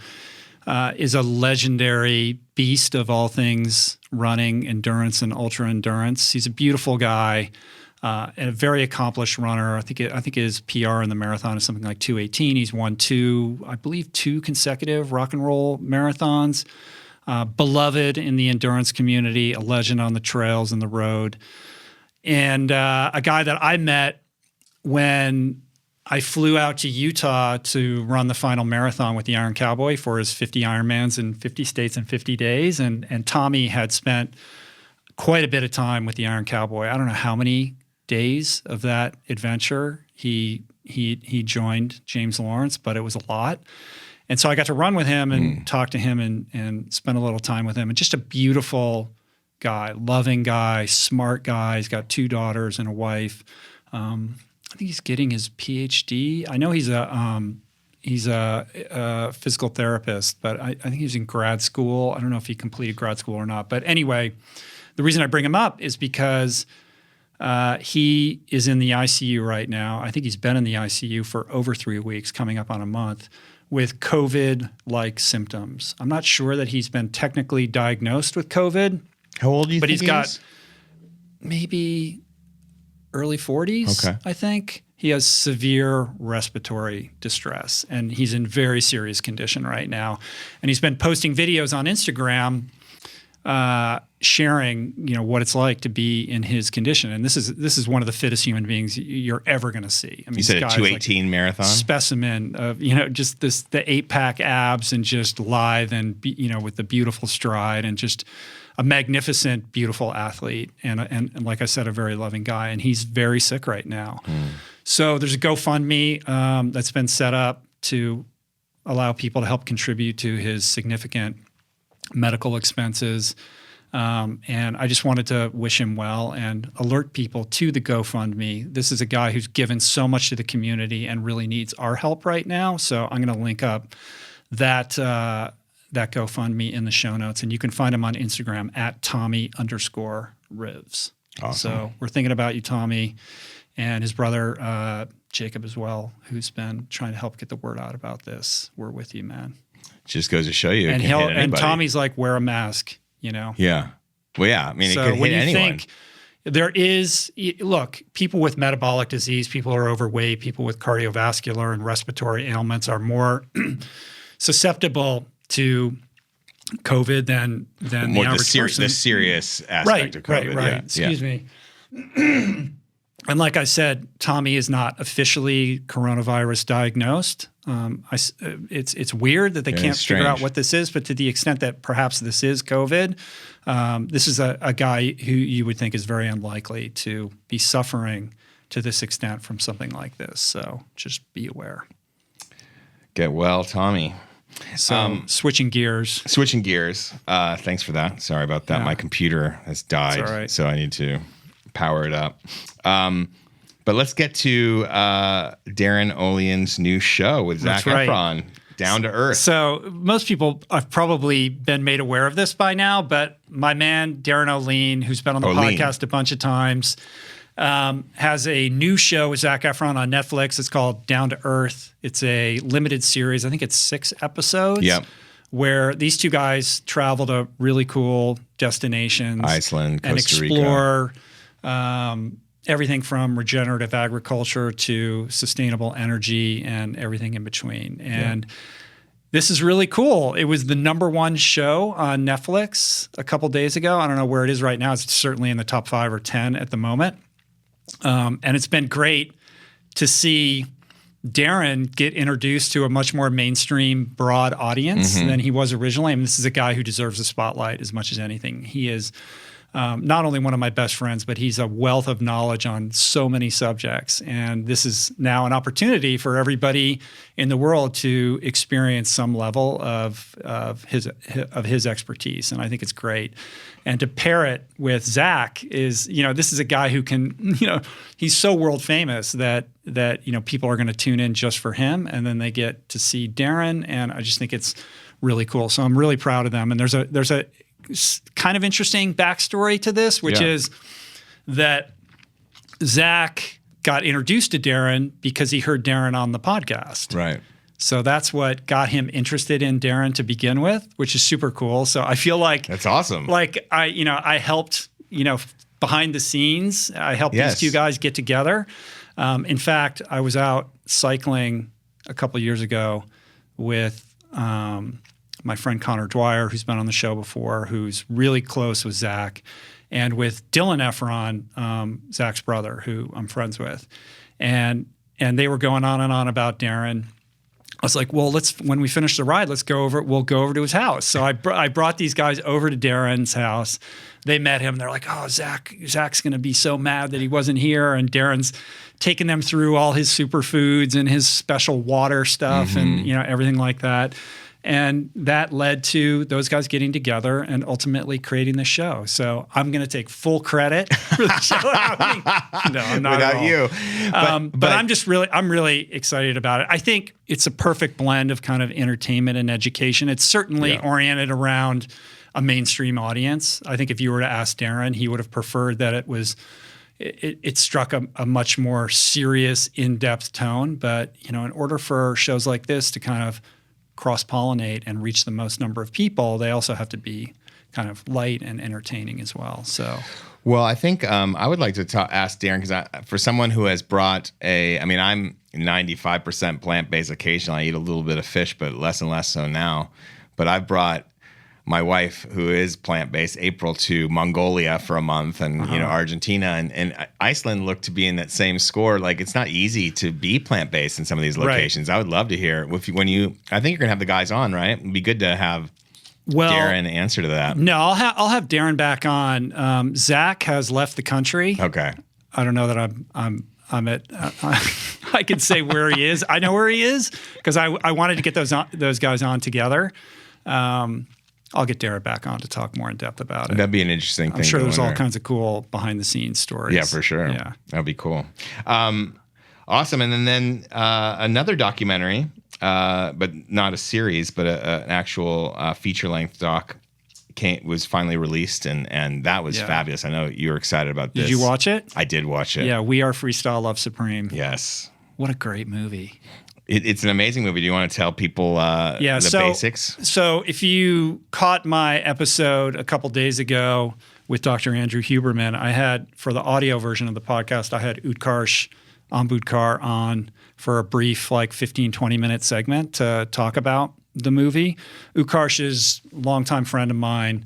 is a legendary beast of all things running, endurance, and ultra endurance. He's a beautiful guy. And a very accomplished runner. I think his PR in the marathon is something like 2:18. He's won two consecutive rock and roll marathons. Beloved in the endurance community, a legend on the trails and the road, and a guy that I met when I flew out to Utah to run the final marathon with the Iron Cowboy for his 50 Ironmans in 50 states in 50 days. And Tommy had spent quite a bit of time with the Iron Cowboy. I don't know how many days of that adventure he joined James Lawrence, but it was a lot. And so I got to run with him and talk to him and spend a little time with him. And just a beautiful guy, loving guy, smart guy. He's got 2 daughters and a wife. I think he's getting his PhD. I know he's a physical therapist, but I think he's in grad school. I don't know if he completed grad school or not. But anyway, the reason I bring him up is because he is in the ICU right now. I think he's been in the ICU for over 3 weeks, coming up on a month, with COVID-like symptoms. I'm not sure that he's been technically diagnosed with COVID. How old do you think he is? But he's got maybe early 40s, okay. I think. He has severe respiratory distress, and he's in very serious condition right now. And he's been posting videos on Instagram sharing, what it's like to be in his condition. And this is one of the fittest human beings you're ever going to see. I mean, you said a 2:18 marathon specimen of, just the 8-pack abs and just lithe and, with the beautiful stride and just a magnificent, beautiful athlete. And like I said, a very loving guy. And he's very sick right now. So there's a GoFundMe that's been set up to allow people to help contribute to his significant medical expenses. And I just wanted to wish him well and alert people to the GoFundMe. This is a guy who's given so much to the community and really needs our help right now. So I'm going to link up that GoFundMe in the show notes. And you can find him on Instagram at Tommy_Rivs. Awesome. So we're thinking about you, Tommy, and his brother, Jacob as well, who's been trying to help get the word out about this. We're with you, man. Just goes to show you. And Tommy's like, wear a mask, Yeah. Well, yeah. I mean, so it could when hit you anyone. think there is, look, people with metabolic disease, people who are overweight, people with cardiovascular and respiratory ailments are more susceptible to COVID than more the average person. The serious aspect of COVID. Right. Yeah. Excuse me. And like I said, Tommy is not officially coronavirus diagnosed. It's weird that they can't figure out what this is, but to the extent that perhaps this is COVID, this is a guy who you would think is very unlikely to be suffering to this extent from something like this. So just be aware. Get well, Tommy. So switching gears. Thanks for that. Sorry about that. Yeah. My computer has died, It's all right. so I need to power it up. But let's get to Darren Olian's new show with Zac Efron, Down to Earth. So most people have probably been made aware of this by now, but my man, Darren Olien, who's been on the podcast a bunch of times, has a new show with Zac Efron on Netflix. It's called Down to Earth. It's a limited series. I think it's 6 episodes. Yep. Where these two guys travel to really cool destinations. Iceland, Costa Rica. And explore everything from regenerative agriculture to sustainable energy and everything in between. And this is really cool. It was the #1 show on Netflix a couple days ago. I don't know where it is right now. It's certainly in the top 5 or 10 at the moment. And it's been great to see Darren get introduced to a much more mainstream, broad audience than he was originally. I mean, this is a guy who deserves the spotlight as much as anything. He is not only one of my best friends, but he's a wealth of knowledge on so many subjects. And this is now an opportunity for everybody in the world to experience some level of his expertise. And I think it's great. And to pair it with Zac is, this is a guy who can, he's so world famous that people are going to tune in just for him. And then they get to see Darren. And I just think it's really cool. So I'm really proud of them. And there's a kind of interesting backstory to this, which is that Zac got introduced to Darren because he heard Darren on the podcast. Right. So that's what got him interested in Darren to begin with, which is super cool. So I feel like that's awesome. Like I helped, behind the scenes, I helped these two guys get together. In fact, I was out cycling a couple of years ago with my friend Connor Dwyer, who's been on the show before, who's really close with Zac, and with Dylan Efron, Zac's brother, who I'm friends with. And they were going on and on about Darren. I was like, well, when we finish the ride, we'll go over to his house. So I brought these guys over to Darren's house. They met him. They're like, oh, Zac's going to be so mad that he wasn't here. And Darren's taking them through all his superfoods and his special water stuff and, everything like that. And that led to those guys getting together and ultimately creating the show. So I'm going to take full credit for the show. No, I'm not without you. But I'm really excited about it. I think it's a perfect blend of kind of entertainment and education. It's certainly oriented around a mainstream audience. I think if you were to ask Darren, he would have preferred that it struck a much more serious, in-depth tone. But, in order for shows like this to kind of cross-pollinate and reach the most number of people, they also have to be kind of light and entertaining as well. So, well, I think I would like to ask Darren, because for someone who has brought I'm 95% plant-based. Occasionally I eat a little bit of fish, but less and less so now. But I've brought my wife, who is plant-based, April, to Mongolia for a month and, Argentina and Iceland looked to be in that same score. Like, it's not easy to be plant-based in some of these locations. Right. I would love to hear I think you're going to have the guys on, right? It'd be good to have Darren answer to that. No, I'll have Darren back on. Zac has left the country. Okay. I don't know that I'm at, I can say where he is. I know where he is because I wanted to get those guys on together. I'll get Dara back on to talk more in depth about it. That'd be an interesting thing. I'm sure there's all kinds of cool behind the scenes stories. Yeah, for sure. Yeah. That'd be cool. Awesome. And then another documentary, but not a series, but an actual feature-length doc was finally released, and that was fabulous. I know you were excited about this. Did you watch it? I did watch it. Yeah, We Are Freestyle Love Supreme. Yes. What a great movie. It's an amazing movie. Do you want to tell people the basics? So if you caught my episode a couple days ago with Dr. Andrew Huberman, I had, for the audio version of the podcast, I had Utkarsh Ambudkar on for a brief 15, 20-minute segment to talk about the movie. Utkarsh is a longtime friend of mine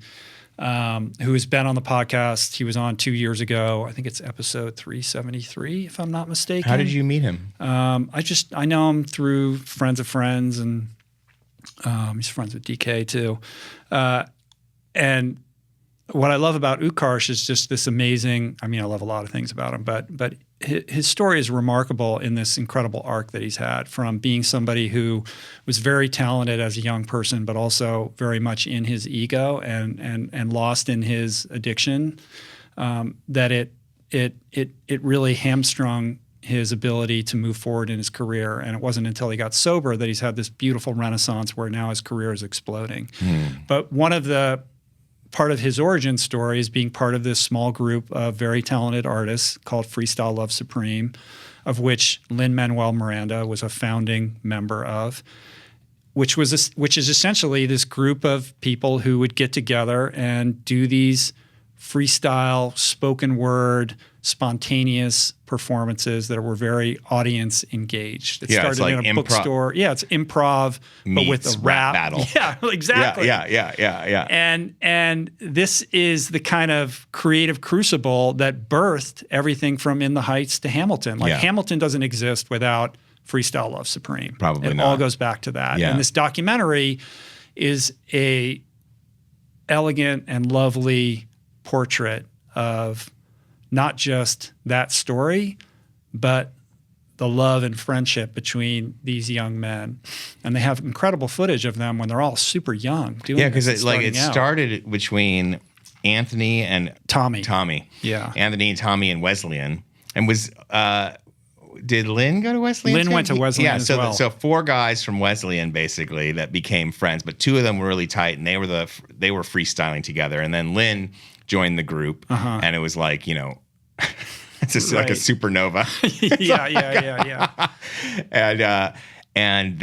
who has been on the podcast. He was on 2 years ago. I think it's episode 373, if I'm not mistaken. How did you meet him? I know him through friends of friends, and he's friends with DK too. And what I love about Utkarsh is just this amazing. I love a lot of things about him, but his story is remarkable in this incredible arc that he's had, from being somebody who was very talented as a young person, but also very much in his ego and lost in his addiction, that it really hamstrung his ability to move forward in his career. And it wasn't until he got sober that he's had this beautiful renaissance where now his career is exploding. But part of his origin story is being part of this small group of very talented artists called Freestyle Love Supreme, of which Lin-Manuel Miranda was a founding member of, which is essentially this group of people who would get together and do these freestyle, spoken word, spontaneous performances that were very audience engaged. It started in a bookstore. Yeah, it's improv, but with a rap battle. Yeah, exactly. Yeah. And this is the kind of creative crucible that birthed everything from In the Heights to Hamilton. Hamilton doesn't exist without Freestyle Love Supreme. Probably it not. all goes back to that. Yeah. And this documentary is a elegant and lovely portrait of not just that story, but the love and friendship between these young men. And they have incredible footage of them when they're all super young doing this. Yeah, because it started between Anthony and Tommy. Yeah. Anthony and Tommy and Wesleyan. And did Lynn go to Wesleyan? Lynn went to Wesleyan as well. So 4 guys from Wesleyan basically that became friends, but 2 of them were really tight, and they were freestyling together. And then Lynn joined the group, and it was it's just like a supernova. Yeah. And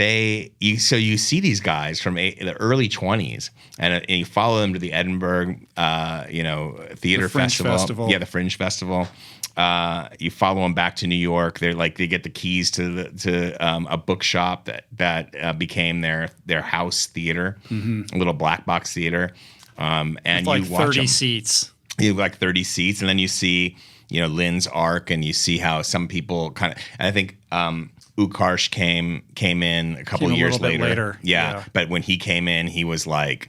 you see these guys from the early 20s, and you follow them to the Edinburgh, theater festival. Yeah, the Fringe Festival. You follow them back to New York. They get the keys to a bookshop that became their house theater, a little black box theater. And with you watch 30 seats. You have 30 seats, and then you see Lynn's arc, and you see how some people kind of. And I think Utkarsh came in a couple years later. Yeah, but when he came in, he was like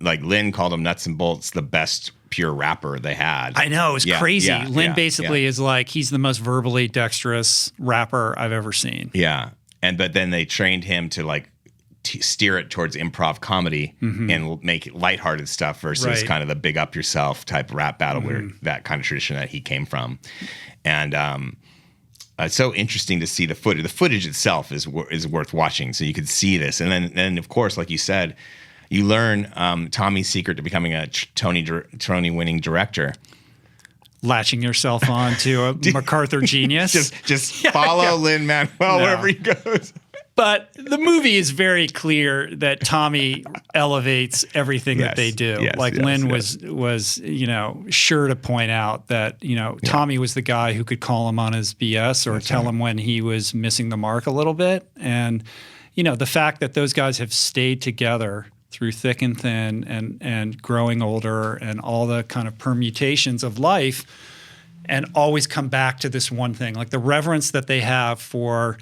Lynn called him nuts and bolts, the best pure rapper they had. I know, it was crazy. Lynn basically is he's the most verbally dexterous rapper I've ever seen. Yeah, but then they trained him to steer it towards improv comedy and make it lighthearted stuff versus kind of the big up yourself type rap battle, where that kind of tradition that he came from. And it's so interesting to see the footage. The footage itself is worth watching, so you could see this. And then of course, like you said, you learn Tommy's secret to becoming a Tony-winning director. Latching yourself on to a MacArthur genius. Just follow Lin-Manuel wherever he goes. But the movie is very clear that Tommy elevates everything that they do. Lynn was sure to point out that Tommy was the guy who could call him on his BS or tell him when he was missing the mark a little bit. And the fact that those guys have stayed together through thick and thin and growing older and all the kind of permutations of life, and always come back to this one thing, the reverence that they have for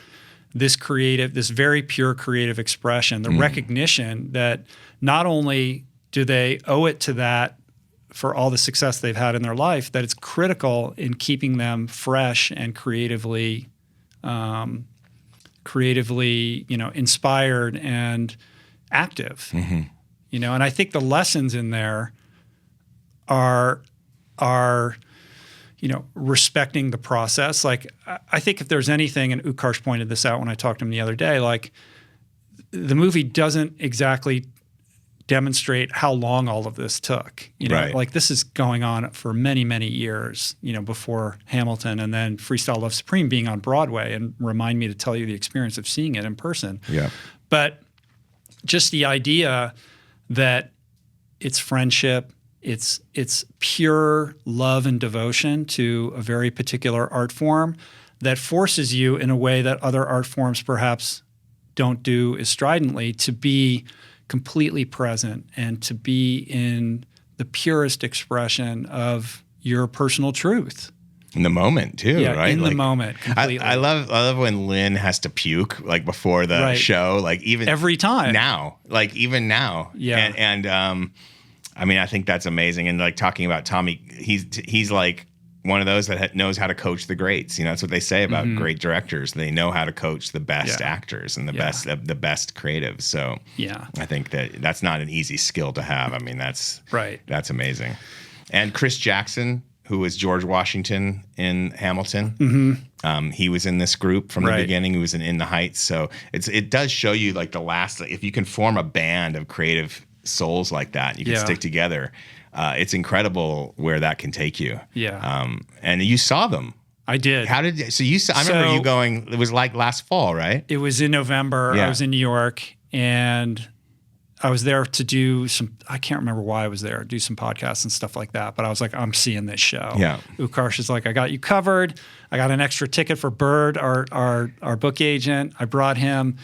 this very pure creative expression, the recognition that not only do they owe it to that for all the success they've had in their life, that it's critical in keeping them fresh and creatively inspired and active. you know, and I think the lessons in there are, you know, respecting the process. Like, I think if there's anything, and Utkarsh pointed this out when I talked to him the other day, like, the movie doesn't exactly demonstrate how long all of this took. You know, Right. like, this is going on for many, many years, you know, before Hamilton, and then Freestyle Love Supreme being on Broadway, and remind me to tell you the experience of seeing it in person. Yeah. But just the idea that it's friendship, it's pure love and devotion to a very particular art form that forces you in a way that other art forms perhaps don't do as stridently, to be completely present and to be in the purest expression of your personal truth. In the moment too, Yeah, right? in the moment, completely. I love when Lynn has to puke, like, before the Right. show, like, even Every time. now, like, even now. Yeah. And I mean, I think that's amazing. And, like, talking about Tommy, he's like one of those that knows how to coach the greats. You know, that's what they say about great directors. They know how to coach the best actors and the best creatives. So Yeah. I think that's not an easy skill to have. I mean, that's amazing. And Chris Jackson, who was George Washington in Hamilton, he was in this group from the beginning. He was in the Heights. So it does show you, like, the last, if you can form a band of creative souls like that, you can stick together. It's incredible where that can take you. Yeah. And you saw them. I did. How did so you? I remember you going. It was like last fall, right? It was in November. Yeah. I was in New York, and I was there to do some. I can't remember why I was there. Do some podcasts and stuff like that. But I was like, I'm seeing this show. Yeah. Utkarsh is like, I got you covered. I got an extra ticket for Bird, our book agent. I brought him,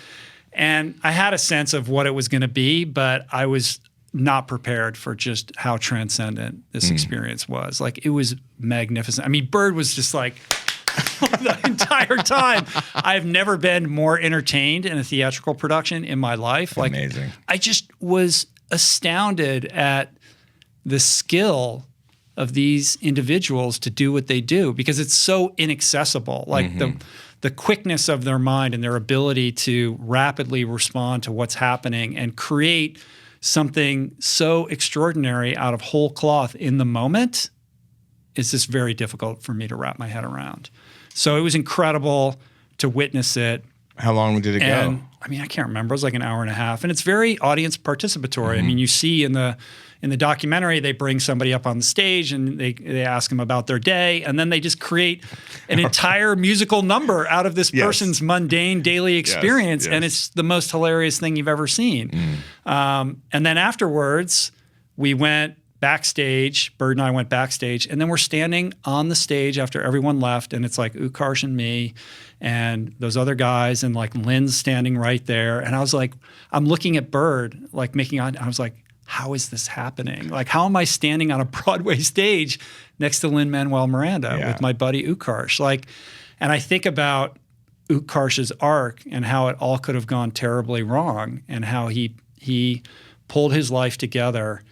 and I had a sense of what it was going to be, but I was not prepared for just how transcendent this experience was. Like, it was magnificent. I mean, Bird was just like the entire time. I've never been more entertained in a theatrical production in my life. Like, amazing. I just was astounded at the skill of these individuals to do what they do, because it's so inaccessible. Like, the quickness of their mind and their ability to rapidly respond to what's happening and create something so extraordinary out of whole cloth in the moment is just very difficult for me to wrap my head around. So it was incredible to witness it. How long did it go? I mean, I can't remember. It was like an hour and a half, and it's very audience participatory. I mean, you see in the documentary, they bring somebody up on the stage and they ask them about their day, and then they just create an entire musical number out of this person's mundane daily experience, and it's the most hilarious thing you've ever seen. And then afterwards, we went backstage. Bird and I went backstage, and then we're standing on the stage after everyone left, and it's like Utkarsh and me and those other guys, and like Lynn's standing right there. And I was like, I'm looking at Bird, like I was like, how is this happening? Like, how am I standing on a Broadway stage next to Lin-Manuel Miranda with my buddy Utkarsh? Like, and I think about Utkarsh's arc and how it all could have gone terribly wrong, and how he pulled his life together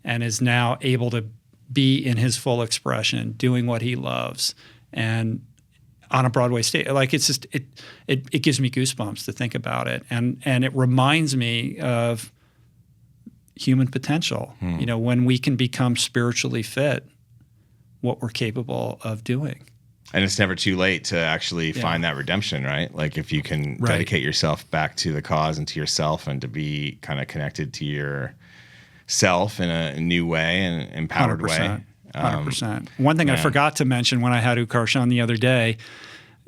and is now able to be in his full expression, doing what he loves, and on a Broadway stage. Like, it's just it gives me goosebumps to think about it, and it reminds me of human potential. You know, when we can become spiritually fit, what we're capable of doing. And it's never too late to actually find that redemption, right? Like, if you can dedicate yourself back to the cause and to yourself, and to be kind of connected to yourself in a new way and empowered 100%, way. 100%. One thing I forgot to mention when I had Utkarsh on the other day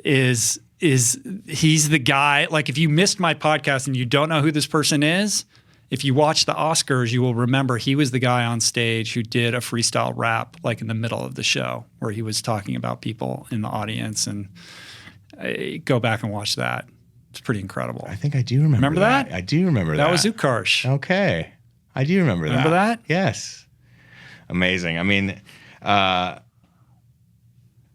is he's the guy. Like, if you missed my podcast and you don't know who this person is, if you watch the Oscars, you will remember he was the guy on stage who did a freestyle rap, like, in the middle of the show, where he was talking about people in the audience. And go back and watch that. It's pretty incredible. I think I do remember that. I do remember that. That was Utkarsh. Okay. I do remember that. Remember that? Yes. Amazing. I mean,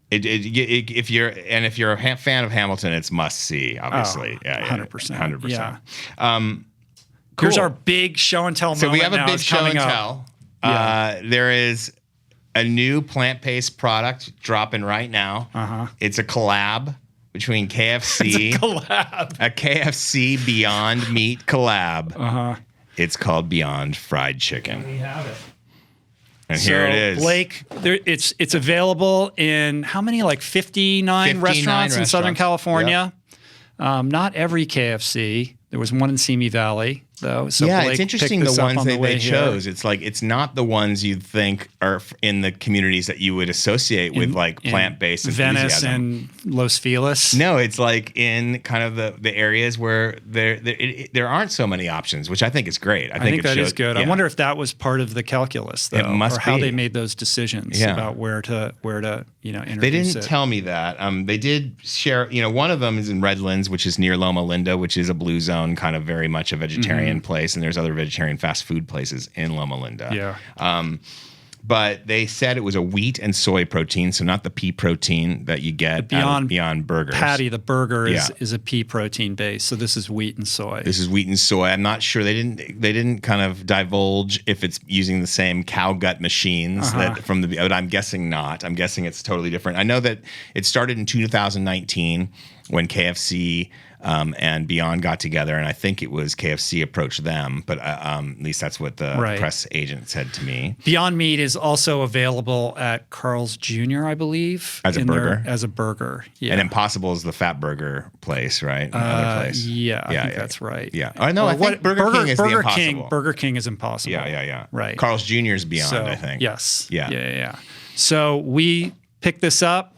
if you're a fan of Hamilton, it's must see, obviously. 100%. 100%. Yeah. Cool. Here's our big show and tell moment. So we have a now. big It's show coming and up. tell. Yeah. There is a new plant-based product dropping right now. It's a collab between KFC. It's a collab. A KFC Beyond Meat collab. It's called Beyond Fried Chicken. We have it. And here it is. Blake, it's available in how many? Like 59 restaurants in Southern California. Yep. Not every KFC. There was one in Simi Valley, though. So yeah, Blake it's interesting the ones they chose. It's like it's not the ones you'd think are in the communities that you would associate with like plant-based enthusiasm. Venice and Los Feliz. No, it's like in kind of the areas where there aren't so many options, which I think is great. I think that is good. Yeah. I wonder if that was part of the calculus, though, it must or how be. They made those decisions about where to introduce They didn't tell me that. They did share. One of them is in Redlands, which is near Loma Linda, which is a blue zone, kind of very much a vegetarian place, and there's other vegetarian fast food places in Loma Linda. Yeah. But they said it was a wheat and soy protein, so not the pea protein that you get Beyond Burgers. Patty, the burger is a pea protein base, so this is wheat and soy. This is wheat and soy. I'm not sure they didn't kind of divulge if it's using the same cow gut machines but I'm guessing not. I'm guessing it's totally different. I know that it started in 2019 when KFC and Beyond got together, and I think it was KFC approached them, but at least that's what the press agent said to me. Beyond Meat is also available at Carl's Jr., I believe. As a burger. Yeah. And Impossible is the fat burger place, right? Another place. Yeah, I think that's right. Yeah. I know. I think Burger King is the Impossible. Burger King is Impossible. Yeah. Right. Carl's Jr. is Beyond, I think. Yes. Yeah. So we picked this up.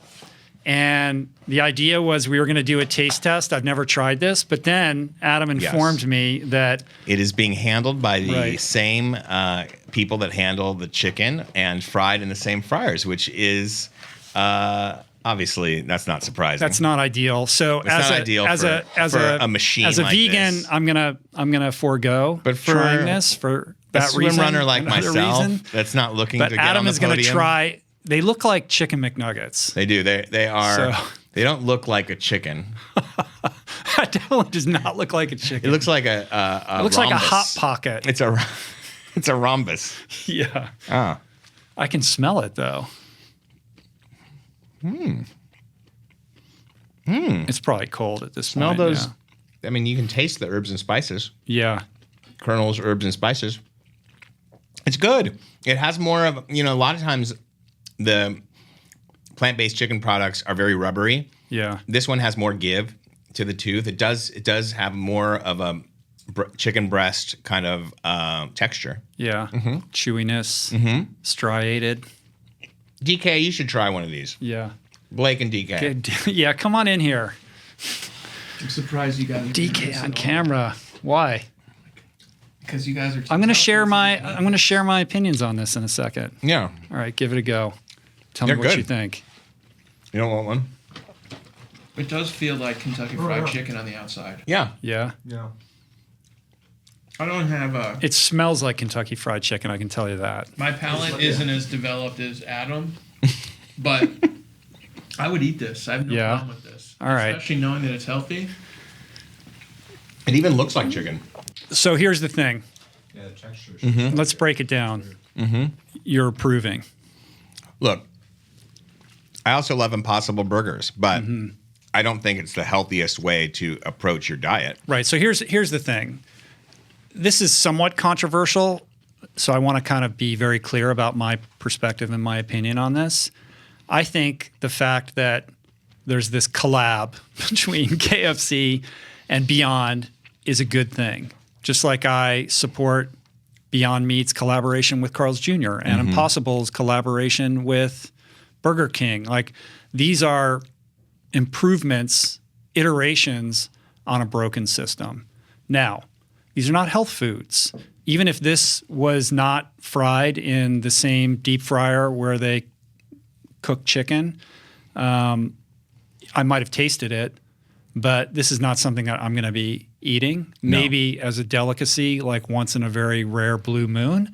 And the idea was we were going to do a taste test. I've never tried this, but then Adam informed me that it is being handled by the same people that handle the chicken and fried in the same fryers, which is obviously that's not surprising. That's not ideal. So it's not ideal for a machine. As a like vegan, this. I'm gonna forego trying this for that reason. A swim runner like myself reason. That's not looking to get on the podium. Adam is going to try. They look like chicken McNuggets. They do. They are. So. They don't look like a chicken. That definitely does not look like a chicken. It looks like a it looks rhombus. like a Hot Pocket. It's a rhombus. Yeah. Ah. I can smell it though. It's probably cold at this point. Smell those. Yeah. I mean, you can taste the herbs and spices. Yeah. Kernels, herbs, and spices. It's good. It has more of, a lot of times the plant-based chicken products are very rubbery. Yeah. This one has more give to the tooth. It does have more of a chicken breast kind of texture. Yeah. Chewiness. Striated. DK, you should try one of these. Yeah. Blake and DK. Yeah, come on in here. I'm surprised you guys. DK on camera. Why? Because you guys are. I'm going to share my opinions on this in a second. Yeah. All right, give it a go. Tell me what you think. You don't want one? It does feel like Kentucky Fried Chicken on the outside. Yeah. Yeah. Yeah. I don't have a. It smells like Kentucky Fried Chicken. I can tell you that. My palate isn't as developed as Adam, but I would eat this. I have no problem with this. All right. Especially knowing that it's healthy. It even looks like chicken. So here's the thing. Yeah, the texture. Let's break it down. You're approving. Look, I also love Impossible Burgers, but I don't think it's the healthiest way to approach your diet. Right. So here's the thing. This is somewhat controversial, so I want to kind of be very clear about my perspective and my opinion on this. I think the fact that there's this collab between KFC and Beyond is a good thing. Just like I support Beyond Meat's collaboration with Carl's Jr. and Impossible's collaboration with Burger King. Like, these are improvements, iterations on a broken system. Now, these are not health foods. Even if this was not fried in the same deep fryer where they cook chicken, I might have tasted it, but this is not something that I'm going to be eating. No. Maybe as a delicacy, like once in a very rare blue moon.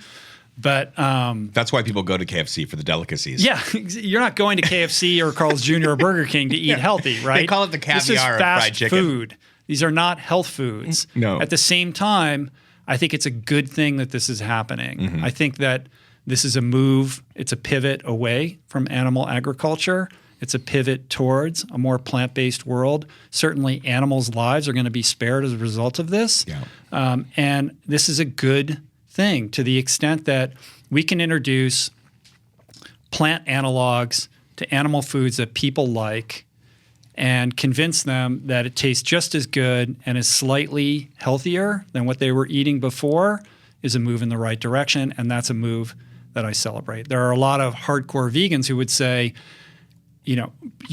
But that's why people go to KFC for the delicacies. Yeah, you're not going to KFC or Carl's Jr. or Burger King to eat healthy, right? They call it the caviar this is of fast fried chicken. Food. These are not health foods. No. At the same time, I think it's a good thing that this is happening. I think that this is a move. It's a pivot away from animal agriculture, It's a pivot towards a more plant-based world. Certainly, animals' lives are going to be spared as a result of this. Yeah. And this is a good thing to the extent that we can introduce plant analogs to animal foods that people like and convince them that it tastes just as good and is slightly healthier than what they were eating before is a move in the right direction, and that's a move that I celebrate. There are a lot of hardcore vegans who would say, you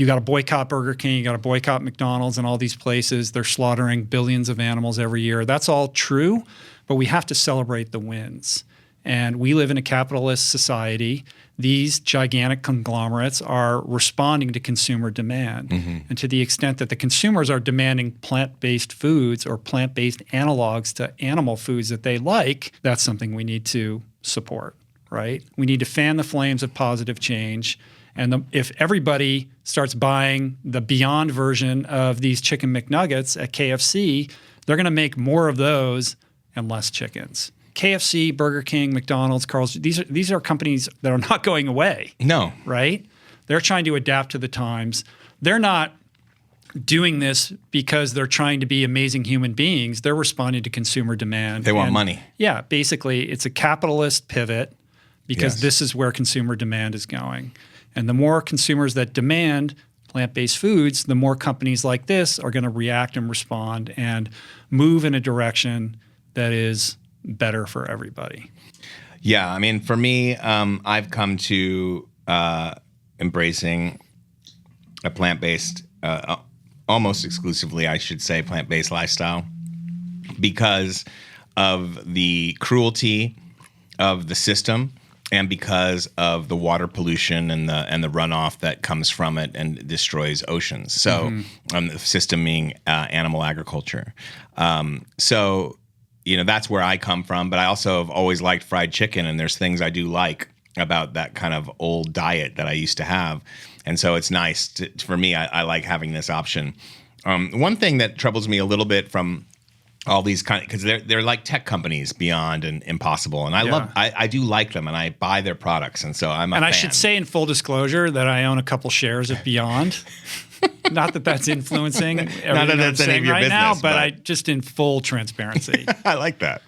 got to boycott Burger King, you got to boycott McDonald's and all these places. They're slaughtering billions of animals every year. That's all true, but we have to celebrate the wins. And we live in a capitalist society. These gigantic conglomerates are responding to consumer demand. And to the extent that the consumers are demanding plant-based foods or plant-based analogs to animal foods that they like, that's something we need to support, right? We need to fan the flames of positive change. And if everybody starts buying the Beyond version of these chicken McNuggets at KFC, they're going to make more of those and less chickens. KFC, Burger King, McDonald's, Carl's, these are companies that are not going away. No. Right? They're trying to adapt to the times. They're not doing this because they're trying to be amazing human beings. They're responding to consumer demand. They want money. Yeah, basically, it's a capitalist pivot because this is where consumer demand is going. And the more consumers that demand plant-based foods, the more companies like this are going to react and respond and move in a direction that is better for everybody. Yeah, I mean, for me, I've come to embracing a plant-based, almost exclusively, I should say, plant-based lifestyle because of the cruelty of the system and because of the water pollution and the runoff that comes from it and destroys oceans. So the system being animal agriculture. So that's where I come from, but I also have always liked fried chicken, and there's things I do like about that kind of old diet that I used to have. And so it's nice for me. I like having this option. One thing that troubles me a little bit from all these because they're like tech companies, Beyond and Impossible, and I do like them, and I buy their products, and so I'm a fan. I should say in full disclosure that I own a couple shares of Beyond. Not that that's influencing everything I'm saying right now, but I just in full transparency. I like that.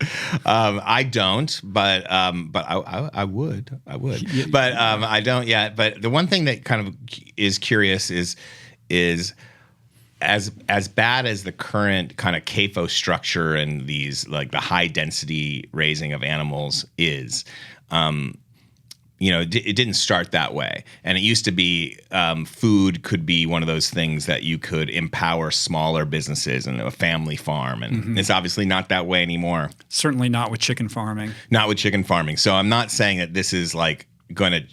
I don't, but I would. But I don't yet. But the one thing that kind of is curious is as bad as the current kind of CAFO structure and these like the high density raising of animals is. It didn't start that way. And it used to be food could be one of those things that you could empower smaller businesses and a family farm. And it's obviously not that way anymore. Certainly not with chicken farming. Not with chicken farming. So I'm not saying that this is like going to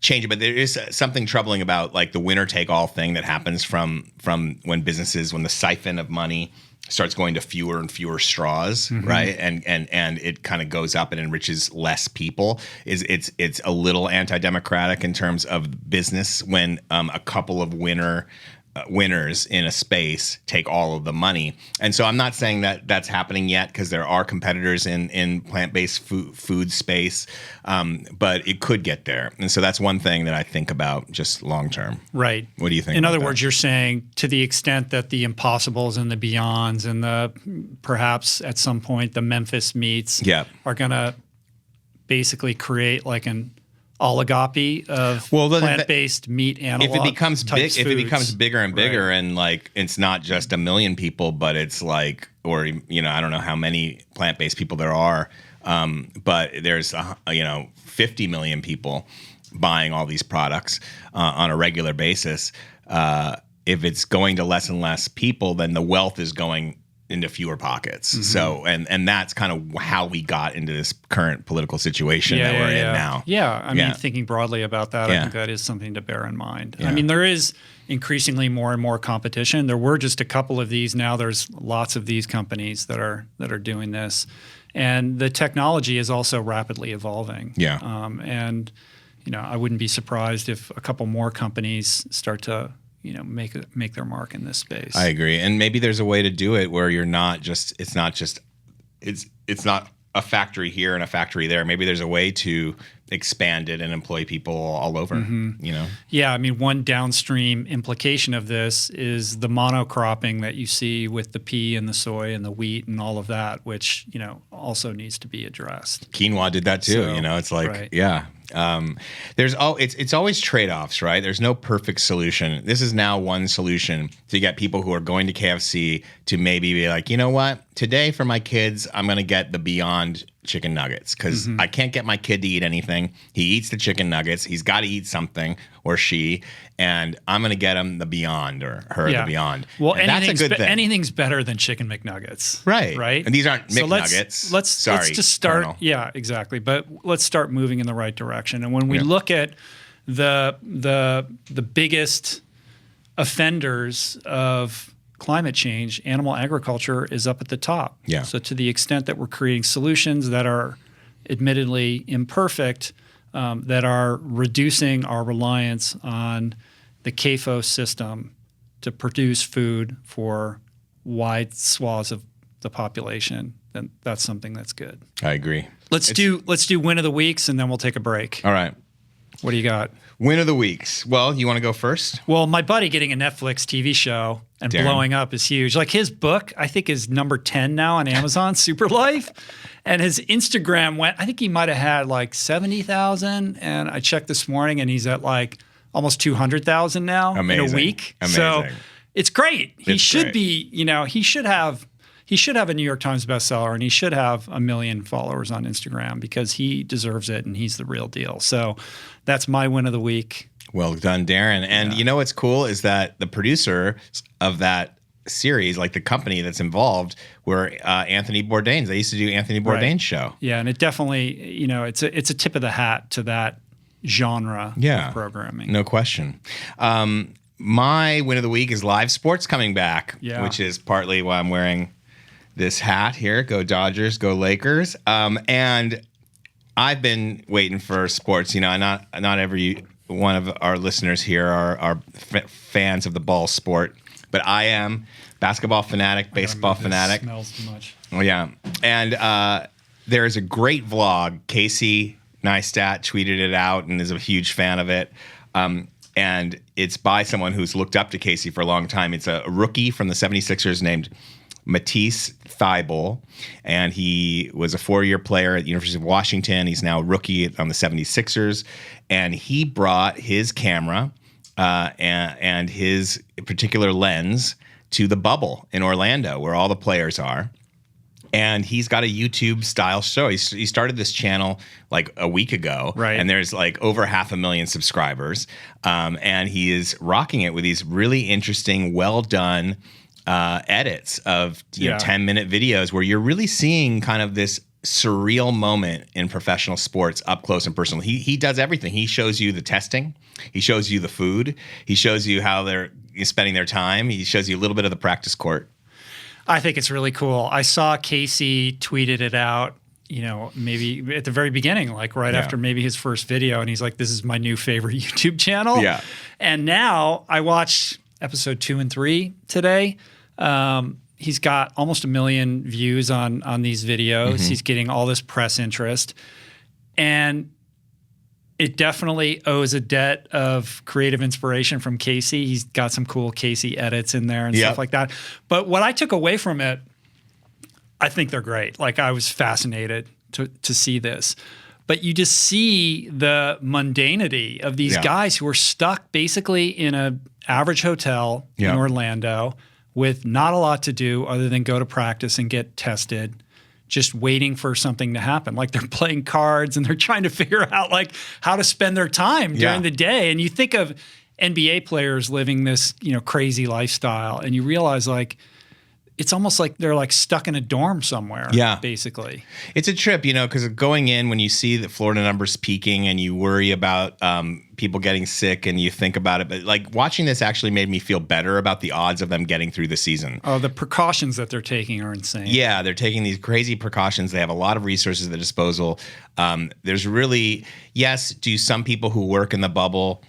change it, but there is something troubling about like the winner take all thing that happens from when the siphon of money starts going to fewer and fewer straws, right? And it kind of goes up and enriches less people. It's a little anti-democratic in terms of business when a couple of winners in a space take all of the money. And so I'm not saying that that's happening yet because there are competitors in plant-based food space, but it could get there. And so that's one thing that I think about just long term. Right. What do you think? In other words, you're saying to the extent that the Impossibles and the Beyonds and the perhaps at some point the Memphis meats are going to basically create like an oligopoly of plant-based meat analog. If it becomes big, foods, if it becomes bigger and bigger, and like it's not just 1 million people, but it's like, or I don't know how many plant-based people there are, but there's 50 million people buying all these products on a regular basis. If it's going to less and less people, then the wealth is going into fewer pockets. So and that's kind of how we got into this current political situation that we're in now. Yeah, I mean, thinking broadly about that, I think that is something to bear in mind. I mean, there is increasingly more and more competition. There were just a couple of these. Now there's lots of these companies that are doing this, and the technology is also rapidly evolving. And I wouldn't be surprised if a couple more companies start to make their mark in this space. I agree. And maybe there's a way to do it where it's not a factory here and a factory there. Maybe there's a way to expand it and employ people all over, you know? Yeah, I mean, one downstream implication of this is the monocropping that you see with the pea and the soy and the wheat and all of that, which, you know, also needs to be addressed. Quinoa did that too, So, you know? It's like, right. yeah. It's always trade-offs, right? There's no perfect solution. This is now one solution to get people who are going to KFC to maybe be like, you know what? Today for my kids, I'm going to get the Beyond chicken nuggets because I can't get my kid to eat anything. He eats the chicken nuggets. He's got to eat something, or she, and I'm going to get him the Beyond or her the Beyond. Well, and that's a good thing. Anything's better than chicken McNuggets. Right. Right. And these aren't So McNuggets. let's just start. Colonel. Yeah, exactly. But let's start moving in the right direction. And when we look at the biggest offenders of climate change, animal agriculture is up at the top. Yeah. So to the extent that we're creating solutions that are admittedly imperfect, that are reducing our reliance on the CAFO system to produce food for wide swaths of the population, then that's something that's good. I agree. Let's do win of the weeks, and then we'll take a break. All right. What do you got? Win of the weeks. Well, you want to go first? Well, my buddy getting a Netflix TV show and Darren. blowing up is huge. Like his book, I think is number 10 now on Amazon, Super Life. And his Instagram went, I think he might have had like 70,000. And I checked this morning and he's at like almost 200,000 now in a week. Amazing. So it's great. He It's should great. be, you know, he should have a New York Times bestseller and he should have 1 million followers on Instagram because he deserves it and he's the real deal. So that's my win of the week. Well done, Darren. And you know what's cool is that the producer of that series, like the company that's involved, were Anthony Bourdain's. They used to do Anthony Bourdain's show. Yeah, and it definitely, you know, it's a tip of the hat to that genre of programming. No question. My win of the week is live sports coming back, which is partly why I'm wearing this hat here. Go Dodgers, go Lakers. And I've been waiting for sports. You know, not every one of our listeners here are fans of the ball sport, but I am basketball fanatic, baseball fanatic. Smells too much. Oh yeah, and there's a great vlog. Casey Neistat tweeted it out and is a huge fan of it. And it's by someone who's looked up to Casey for a long time. It's a rookie from the 76ers named Matisse Thybulle, and he was a 4-year player at the University of Washington. He's now a rookie on the 76ers, and he brought his camera and his particular lens to the bubble in Orlando, where all the players are. And he's got a YouTube-style show. He started this channel like a week ago, right? And there's like over 500,000 subscribers, and he is rocking it with these really interesting, well-done edits of 10-minute videos where you're really seeing kind of this surreal moment in professional sports up close and personal. He does everything. He shows you the testing. He shows you the food. He shows you how they're spending their time. He shows you a little bit of the practice court. I think it's really cool. I saw Casey tweeted it out, you know, maybe at the very beginning, like right after maybe his first video. And he's like, this is my new favorite YouTube channel. Yeah. And now I watched episode 2 and 3 today. He's got almost 1 million views on these videos. Mm-hmm. He's getting all this press interest. And it definitely owes a debt of creative inspiration from Casey. He's got some cool Casey edits in there and stuff like that. But what I took away from it, I think they're great. Like I was fascinated to see this. But you just see the mundanity of these guys who are stuck basically in an average hotel in Orlando with not a lot to do other than go to practice and get tested, just waiting for something to happen. Like they're playing cards and they're trying to figure out like how to spend their time during the day. And you think of NBA players living this, you know, crazy lifestyle and you realize like it's almost like they're like stuck in a dorm somewhere, basically. It's a trip, you know, because going in when you see the Florida numbers peaking and you worry about people getting sick and you think about it. But like watching this actually made me feel better about the odds of them getting through the season. Oh, the precautions that they're taking are insane. Yeah, they're taking these crazy precautions. They have a lot of resources at their disposal. There's really, do some people who work in the bubble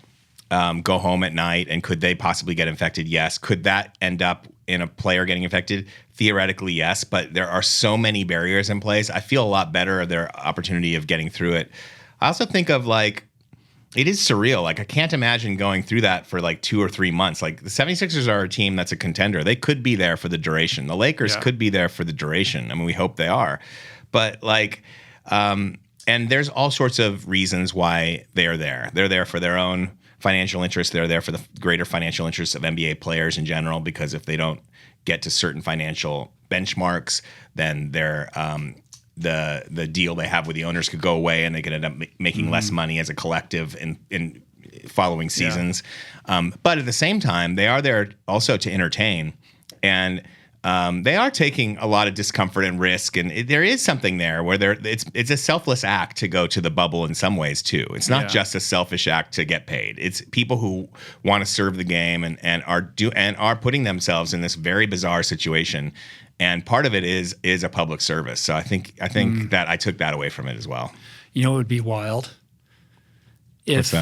go home at night and could they possibly get infected? Yes. Could that end up in a player getting infected? Theoretically, yes, but there are so many barriers in place. I feel a lot better of their opportunity of getting through it. I also think of like, it is surreal. Like, I can't imagine going through that for like 2 or 3 months. Like, the 76ers are a team that's a contender. They could be there for the duration. The Lakers could be there for the duration. I mean, we hope they are. But like, and there's all sorts of reasons why they're there. They're there for their own financial interests. They're there for the greater financial interests of NBA players in general, because if they don't get to certain financial benchmarks, then they're the deal they have with the owners could go away, and they could end up making less money as a collective in following seasons. But at the same time, they are there also to entertain, and they are taking a lot of discomfort and risk, and there is something there where it's a selfless act to go to the bubble in some ways too. It's not just a selfish act to get paid. It's people who want to serve the game and are putting themselves in this very bizarre situation. And part of it is a public service. So I think that I took that away from it as well. You know, it would be wild if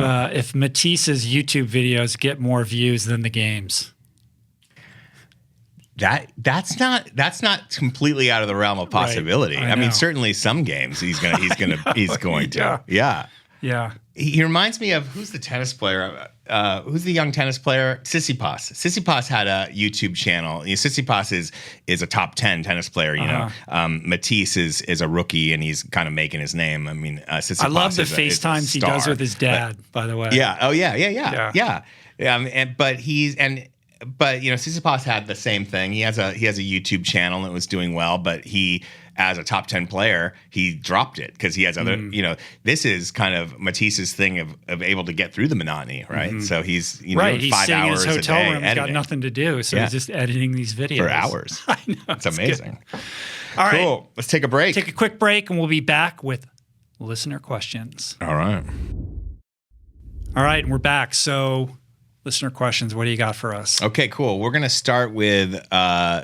Matisse's YouTube videos get more views than the games. That's not completely out of the realm of possibility. Right. I mean, certainly some games he's going to. Yeah. He reminds me of, who's the tennis player? Who's the young tennis player? Tsitsipas. Tsitsipas had a YouTube channel. You know, Tsitsipas is a top 10 tennis player. You know, Matisse is a rookie, and he's kind of making his name. I mean, Tsitsipas. I love the FaceTimes he does with his dad. By the way. Yeah. Oh yeah. But you know, Tsitsipas had the same thing. He has a YouTube channel that was doing well, but he, as a top 10 player, he dropped it because he has other. You know, this is kind of Matisse's thing of able to get through the monotony, right? So he's he's 5 hours in his hotel room. He's got nothing to do, so he's just editing these videos for hours. I know, it's amazing. Good. All right, cool. Let's take a break. Take a quick break, and we'll be back with listener questions. All right, and we're back. So, listener questions, what do you got for us? Okay, cool. We're going to start with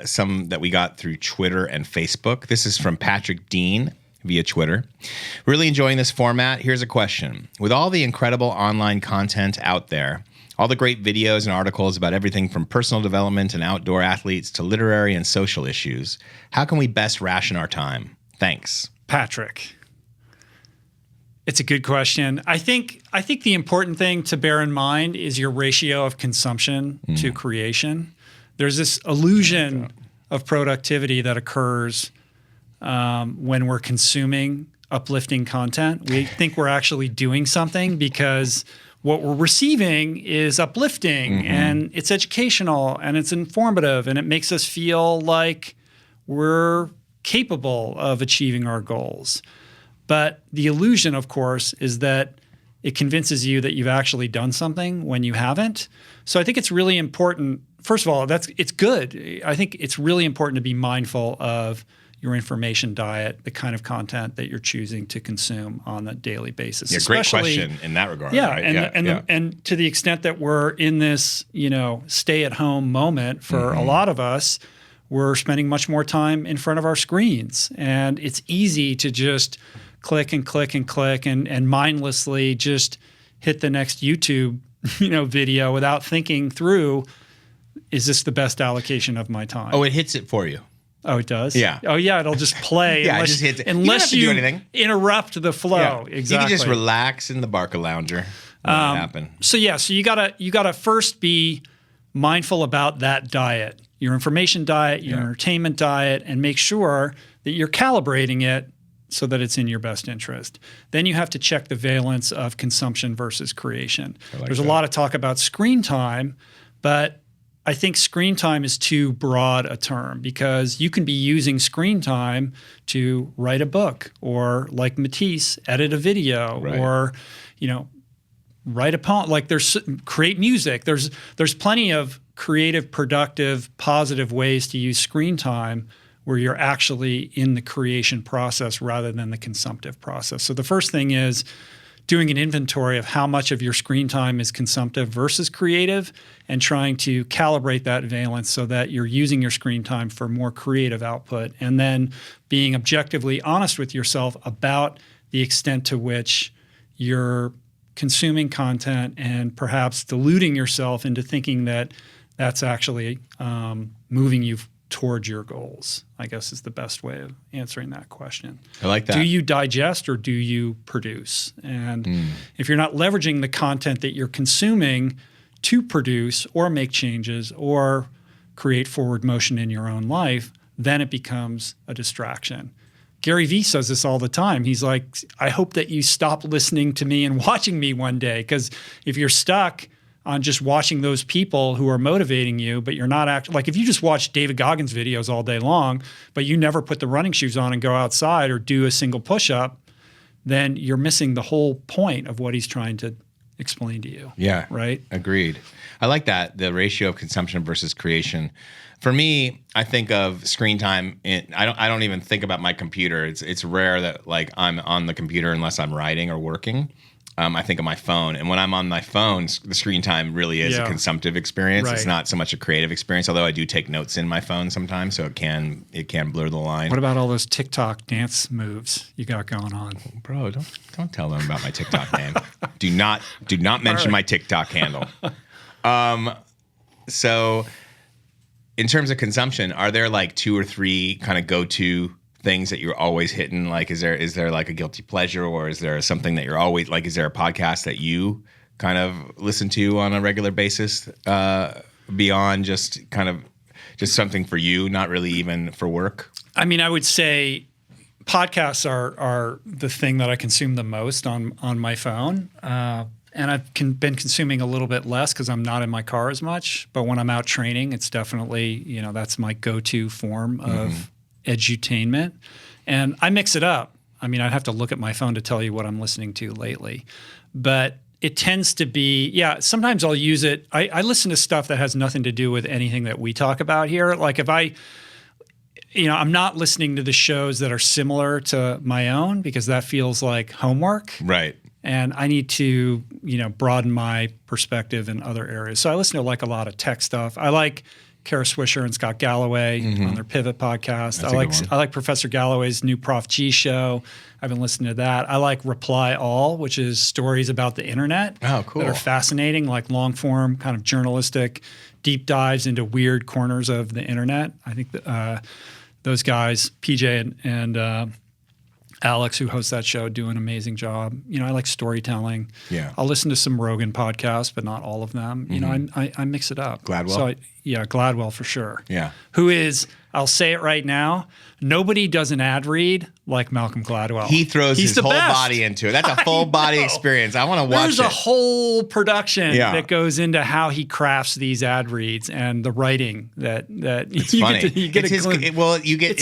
some that we got through Twitter and Facebook. This is from Patrick Dean via Twitter. Really enjoying this format. Here's a question. With all the incredible online content out there, all the great videos and articles about everything from personal development and outdoor athletes to literary and social issues, how can we best ration our time? Thanks. Patrick. It's a good question. I think the important thing to bear in mind is your ratio of consumption to creation. There's this illusion of productivity that occurs when we're consuming uplifting content. We think we're actually doing something because what we're receiving is uplifting and it's educational and it's informative and it makes us feel like we're capable of achieving our goals. But the illusion, of course, is that it convinces you that you've actually done something when you haven't. So I think it's really important. First of all, it's good. I think it's really important to be mindful of your information diet, the kind of content that you're choosing to consume on a daily basis. Yeah, great question in that regard. Yeah, right? And to the extent that we're in this, stay-at-home moment for a lot of us, we're spending much more time in front of our screens, and it's easy to just click and click and click and mindlessly just hit the next YouTube, video without thinking through, is this the best allocation of my time? Oh, it hits it for you. Oh, it does? Yeah. Oh, yeah, it'll just play. Yeah, it just hits it. Unless you interrupt the flow. Yeah. Exactly. You can just relax in the Barca Lounger. Happen. So you gotta first be mindful about that diet, your information diet, your entertainment diet, and make sure that you're calibrating it so that it's in your best interest. Then you have to check the valence of consumption versus creation. There's a lot of talk about screen time, but I think screen time is too broad a term because you can be using screen time to write a book or, like Matisse, edit a video or, write a poem. Create music. There's plenty of creative, productive, positive ways to use screen time where you're actually in the creation process rather than the consumptive process. So the first thing is doing an inventory of how much of your screen time is consumptive versus creative and trying to calibrate that valence so that you're using your screen time for more creative output, and then being objectively honest with yourself about the extent to which you're consuming content and perhaps deluding yourself into thinking that that's actually moving you towards your goals, I guess is the best way of answering that question. I like that. Do you digest or do you produce? And if you're not leveraging the content that you're consuming to produce or make changes or create forward motion in your own life, then it becomes a distraction. Gary Vee says this all the time. He's like, I hope that you stop listening to me and watching me one day, because if you're stuck on just watching those people who are motivating you, but you're not like if you just watch David Goggins videos all day long, but you never put the running shoes on and go outside or do a single push-up, then you're missing the whole point of what he's trying to explain to you. Yeah. Right? Agreed. I like that, the ratio of consumption versus creation. For me, I think of screen time. I don't even think about my computer. It's rare that like I'm on the computer unless I'm writing or working. I think of my phone, and when I'm on my phone, the screen time really is a consumptive experience. Right. It's not so much a creative experience, although I do take notes in my phone sometimes, so it can blur the line. What about all those TikTok dance moves you got going on, bro? Don't tell them about my TikTok name. Do not mention my TikTok handle. So, in terms of consumption, are there like 2 or 3 kind of go-to things that you're always hitting? Like, is there like a guilty pleasure, or is there something that you're always like? Is there a podcast that you kind of listen to on a regular basis beyond just something for you, not really even for work? I mean, I would say podcasts are the thing that I consume the most on my phone. And I've been consuming a little bit less because I'm not in my car as much. But when I'm out training, it's definitely, that's my go-to form of edutainment. And I mix it up. I mean, I'd have to look at my phone to tell you what I'm listening to lately. But it tends to be, sometimes I'll use it. I listen to stuff that has nothing to do with anything that we talk about here. Like if I'm not listening to the shows that are similar to my own because that feels like homework. Right. And I need to, broaden my perspective in other areas. So I listen to like a lot of tech stuff. I like Kara Swisher and Scott Galloway on their Pivot podcast. I like Professor Galloway's new Prof G show. I've been listening to that. I like Reply All, which is stories about the internet. Oh, cool. That are fascinating, like long form kind of journalistic deep dives into weird corners of the internet. I think that, those guys, PJ and Alex, who hosts that show, do an amazing job. I like storytelling. Yeah. I'll listen to some Rogan podcasts, but not all of them. I mix it up. Gladwell? So Gladwell for sure. Yeah. Who is, I'll say it right now, nobody does an ad read like Malcolm Gladwell. He throws his whole body into it. That's a full body experience. I want to watch it. There's a whole production that goes into how he crafts these ad reads and the writing that it's you funny. Get it's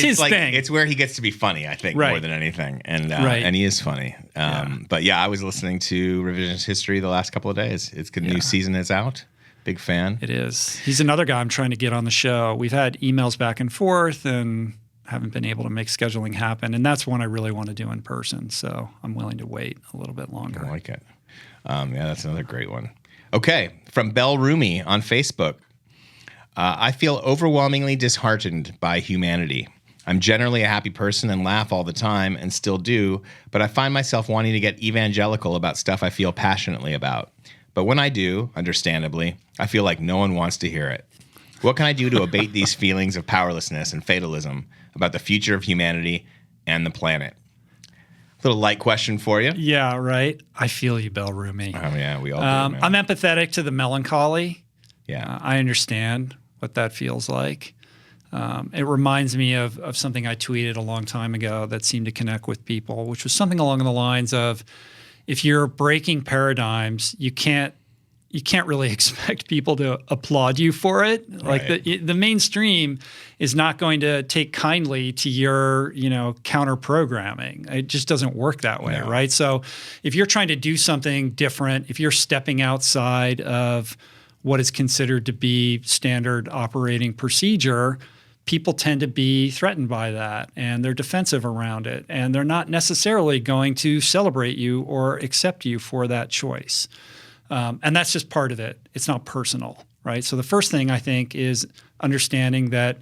his thing. It's where he gets to be funny, I think, more than anything. And he is funny. But I was listening to Revisionist History the last couple of days. It's good. New season is out. Big fan. It is. He's another guy I'm trying to get on the show. We've had emails back and forth and haven't been able to make scheduling happen. And that's one I really want to do in person. So I'm willing to wait a little bit longer. I like it. That's another great one. Okay. From Bell Rumi on Facebook. I feel overwhelmingly disheartened by humanity. I'm generally a happy person and laugh all the time and still do, but I find myself wanting to get evangelical about stuff I feel passionately about. But when I do, understandably, I feel like no one wants to hear it. What can I do to abate these feelings of powerlessness and fatalism about the future of humanity and the planet? Little light question for you. Yeah, right. I feel you, Bell Rumi. Oh, yeah, we all do, man. I'm empathetic to the melancholy. Yeah. I understand what that feels like. It reminds me of something I tweeted a long time ago that seemed to connect with people, which was something along the lines of, if you're breaking paradigms, you can't really expect people to applaud you for it. Right. Like the mainstream is not going to take kindly to your, counter programming. It just doesn't work that way, right? So if you're trying to do something different, if you're stepping outside of what is considered to be standard operating procedure, people tend to be threatened by that, and they're defensive around it, and they're not necessarily going to celebrate you or accept you for that choice. And that's just part of it. It's not personal, right? So the first thing I think is understanding that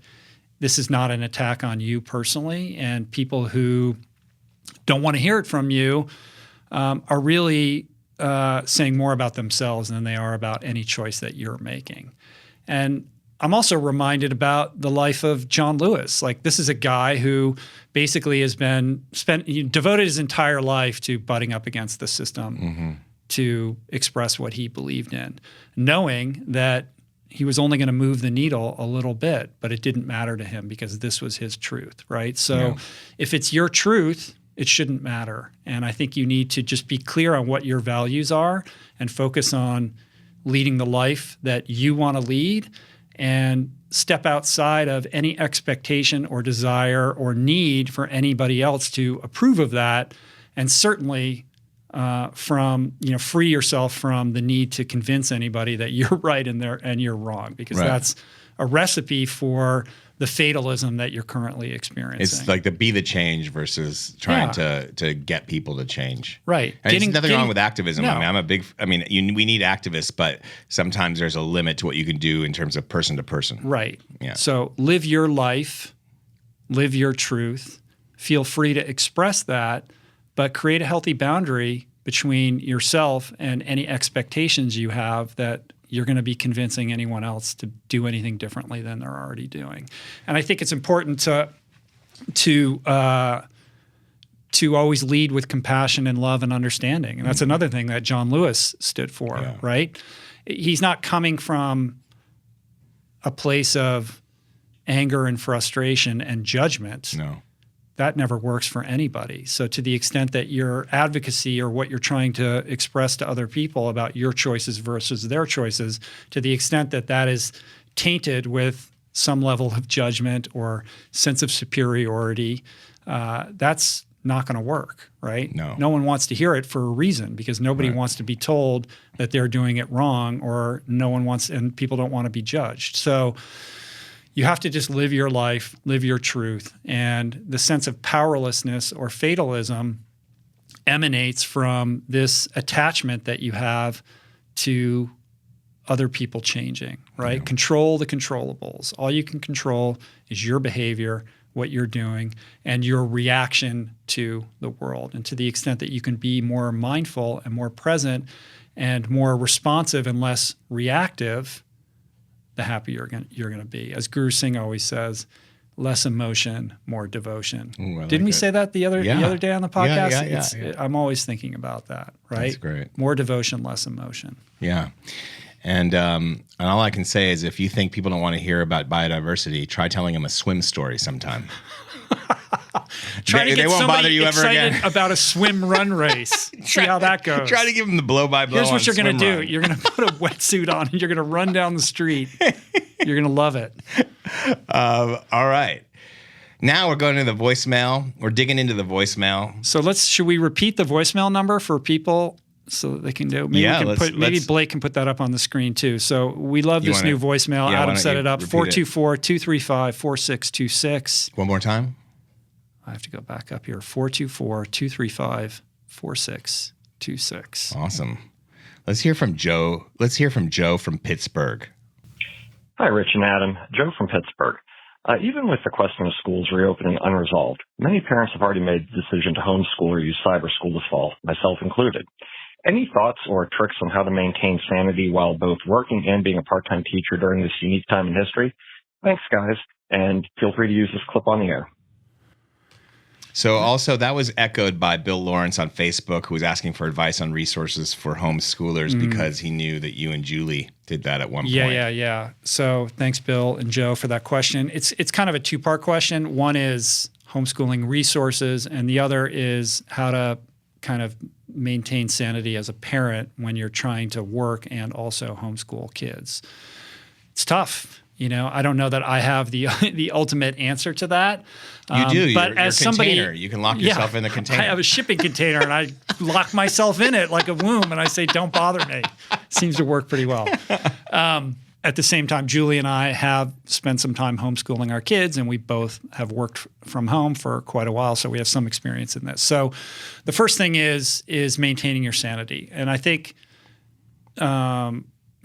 this is not an attack on you personally, and people who don't want to hear it from you are really saying more about themselves than they are about any choice that you're making. And I'm also reminded about the life of John Lewis. Like, this is a guy who basically has devoted his entire life to butting up against the system to express what he believed in, knowing that he was only going to move the needle a little bit, but it didn't matter to him because this was his truth, right? So if it's your truth, it shouldn't matter. And I think you need to just be clear on what your values are and focus on leading the life that you want to lead, and step outside of any expectation or desire or need for anybody else to approve of that. And certainly free yourself from the need to convince anybody that you're right and you're wrong, because that's a recipe for the fatalism that you're currently experiencing. It's like be the change versus trying to get people to change. Right. And there's nothing wrong with activism. No. We need activists, but sometimes there's a limit to what you can do in terms of person to person. Right. Yeah. So live your life, live your truth, feel free to express that, but create a healthy boundary between yourself and any expectations you have that you're going to be convincing anyone else to do anything differently than they're already doing. And I think it's important to always lead with compassion and love and understanding. And that's another thing that John Lewis stood for, right? He's not coming from a place of anger and frustration and judgment. No. That never works for anybody. So to the extent that your advocacy or what you're trying to express to other people about your choices versus their choices, to the extent that that is tainted with some level of judgment or sense of superiority, that's not going to work, right? No one wants to hear it for a reason, because nobody wants to be told that they're doing it wrong, or and people don't want to be judged. So you have to just live your life, live your truth. And the sense of powerlessness or fatalism emanates from this attachment that you have to other people changing, right? Control the controllables. All you can control is your behavior, what you're doing, and your reaction to the world. And to the extent that you can be more mindful and more present and more responsive and less reactive, the happier you're going to be. As Guru Singh always says, less emotion, more devotion. Ooh, Didn't we say that the other day on the podcast? Yeah. I'm always thinking about that, right? That's great. More devotion, less emotion. Yeah. And all I can say is, if you think people don't want to hear about biodiversity, try telling them a swim story sometime. Try to get they won't somebody bother you ever excited again. about a swim run race. See how that goes. Try to give them the blow-by-blow. Here's what you're going to do. Run. You're going to put a wetsuit on and you're going to run down the street. You're going to love it. All right. Now we're going to the voicemail. We're digging into the voicemail. So should we repeat the voicemail number for people so that they can do? Maybe Blake can put that up on the screen too. So we love this new voicemail. Adam set it up. 424-235-4626. One more time. I have to go back up here. 424-235-4626. Awesome. Let's hear from Joe. Let's hear from Joe from Pittsburgh. Hi, Rich and Adam. Joe from Pittsburgh. Even with the question of schools reopening unresolved, many parents have already made the decision to homeschool or use cyber school this fall, myself included. Any thoughts or tricks on how to maintain sanity while both working and being a part-time teacher during this unique time in history? Thanks, guys, and feel free to use this clip on the air. So also that was echoed by Bill Lawrence on Facebook, who was asking for advice on resources for homeschoolers because he knew that you and Julie did that at one point. Yeah. So thanks, Bill and Joe, for that question. It's kind of a two-part question. One is homeschooling resources, and the other is how to kind of maintain sanity as a parent when you're trying to work and also homeschool kids. It's tough. I don't know that I have the ultimate answer to that. You do, but your as container, you can lock yourself in the container. I have a shipping container, and I lock myself in it like a womb, and I say, "Don't bother me." Seems to work pretty well. At the same time, Julie and I have spent some time homeschooling our kids, and we both have worked from home for quite a while, so we have some experience in this. So, the first thing is maintaining your sanity, and I think.